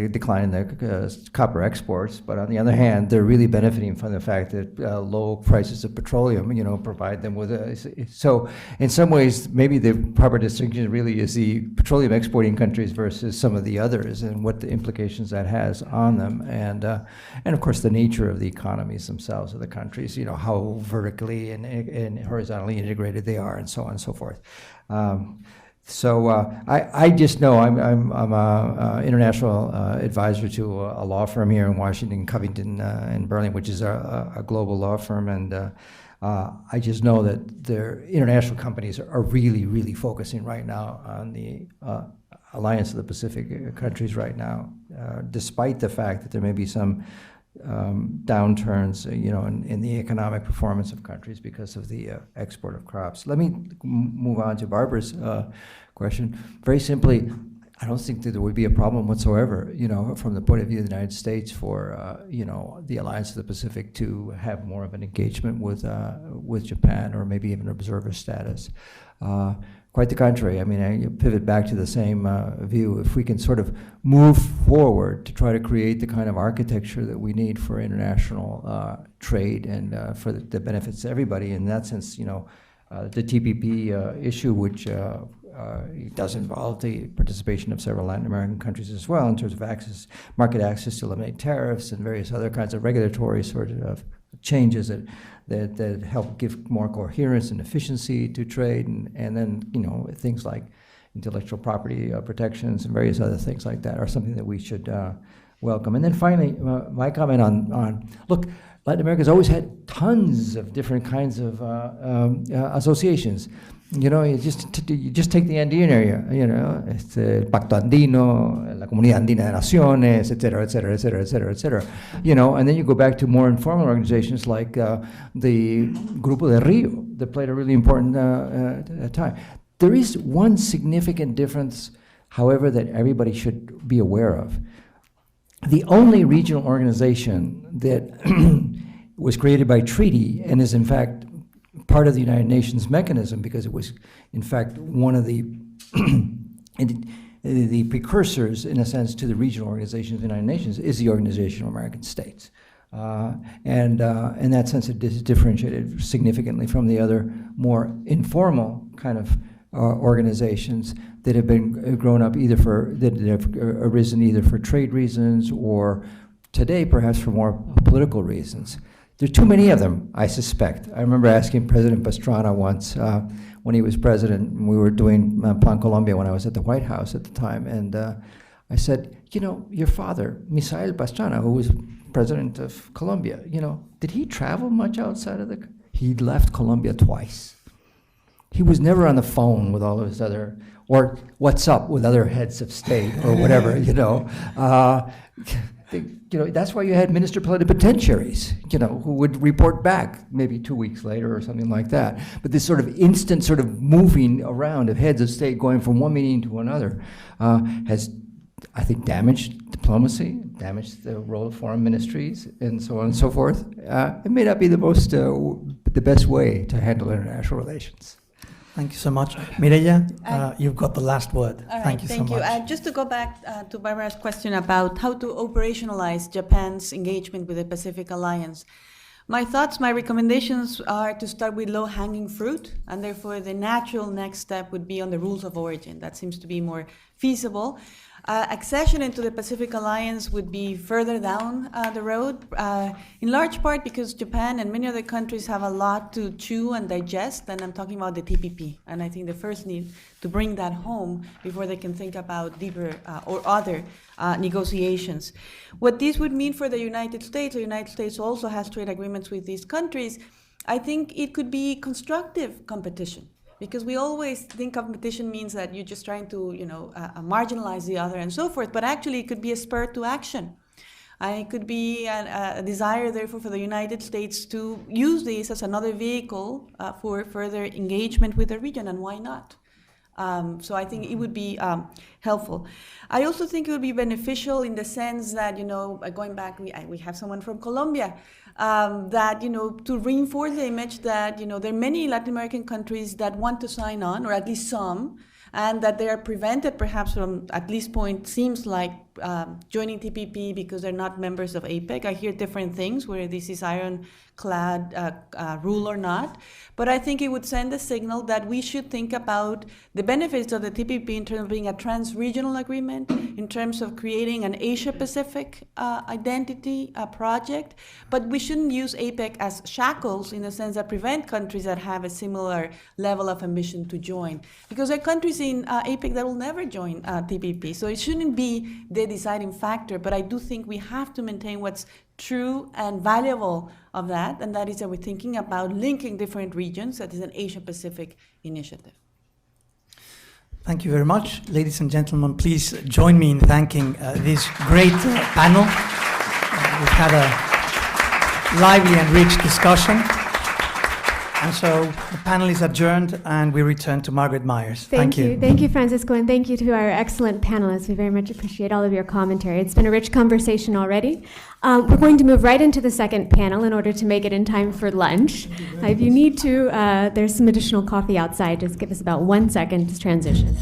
decline in the copper exports. But on the other hand, they're really benefiting from the fact that low prices of petroleum, provide them with so in some ways, maybe the proper distinction really is the petroleum exporting countries versus some of the others, and what the implications that has on them, and of course the nature of the economies themselves of the countries, how vertically and horizontally integrated they are, and so on and so forth. So I just know I'm a international advisor to a law firm here in Washington, Covington, and Berlin, which is a global law firm, and I just know that their international companies are really, really focusing right now on the Alliance of the Pacific countries right now, despite the fact that there may be some downturns, in the economic performance of countries because of the export of crops. Let me move on to Barbara's question. Very simply, I don't think that there would be a problem whatsoever, from the point of view of the United States for, the Alliance of the Pacific to have more of an engagement with Japan, or maybe even observer status. Quite the contrary. I mean, I pivot back to the same view. If we can sort of move forward to try to create the kind of architecture that we need for international trade and for the benefits to everybody, in that sense, the TPP issue, which does involve the participation of several Latin American countries as well in terms of market access to eliminate tariffs and various other kinds of regulatory sort of changes that help give more coherence and efficiency to trade, and then things like intellectual property protections and various other things like that are something that we should welcome. And then finally, my comment on look, Latin America's always had tons of different kinds of associations. You know, you just take the Andean area, you know, el Pacto Andino, la Comunidad Andina de Naciones, et cetera, et cetera, et cetera, et cetera, et cetera. You know, and then you go back to more informal organizations like the Grupo de Rio that played a really important time. There is one significant difference, however, that everybody should be aware of. The only regional organization that was created by treaty and is in fact part of the United Nations mechanism, because it was in fact one of the the precursors, in a sense, to the regional organizations of the United Nations, is the Organization of American States. And in that sense, it is differentiated significantly from the other more informal kind of organizations that have been grown up either that have arisen either for trade reasons or today perhaps for more political reasons. There are too many of them, I suspect. I remember asking President Pastrana once when he was president, and we were doing Plan Colombia when I was at the White House at the time, and I said, you know, your father, Misael Pastrana, who was president of Colombia, you know, did he travel much outside of the... He left Colombia twice. He was never on the phone with all of his other, or what's up with other heads of state or whatever, you know. You know, that's why you had minister plenipotentiaries, you know, who would report back maybe 2 weeks later or something like that. But this sort of instant sort of moving around of heads of state going from one meeting to another has, I think, damaged diplomacy, damaged the role of foreign ministries, and so on and so forth. It may not be the best way to handle international relations. Thank you so much. Mireya, you've got the last word. All right, thank you so much. Just to go back to Barbara's question about how to operationalize Japan's engagement with the Pacific Alliance. My thoughts, my recommendations are to start with low-hanging fruit, and therefore the natural next step would be on the rules of origin. That seems to be more feasible. Accession into the Pacific Alliance would be further down the road, in large part because Japan and many other countries have a lot to chew and digest, and I'm talking about the TPP. And I think they first need to bring that home before they can think about deeper or other negotiations. What this would mean for the United States, the United States also has trade agreements with these countries. I think it could be constructive competition. Because we always think competition means that you're just trying to, you know, marginalize the other and so forth, but actually it could be a spur to action. It could be a desire, therefore, for the United States to use this as another vehicle for further engagement with the region, and why not? So I think it would be helpful. I also think it would be beneficial in the sense that, you know, going back, we have someone from Colombia, that, you know, to reinforce the image that, you know, there are many Latin American countries that want to sign on, or at least some, and that they are prevented perhaps from, at least point, seems like joining TPP because they're not members of APEC. I hear different things, whether this is ironclad rule or not. But I think it would send a signal that we should think about the benefits of the TPP in terms of being a trans-regional agreement, in terms of creating an Asia-Pacific identity project. But we shouldn't use APEC as shackles in the sense that prevent countries that have a similar level of ambition to join. Because there are countries in APEC that will never join TPP. So it shouldn't be the deciding factor, but I do think we have to maintain what's true and valuable of that, and that is that we're thinking about linking different regions. That is an Asia-Pacific initiative. Thank you very much. Ladies and gentlemen, please join me in thanking this great panel. We've had a lively and rich discussion. And so the panel is adjourned, and we return to Margaret Myers. Thank you. Thank you, Francisco, and thank you to our excellent panelists. We very much appreciate all of your commentary. It's been a rich conversation already. We're going to move right into the second panel in order to make it in time for lunch. If you need to, there's some additional coffee outside. Just give us about 1 second to transition.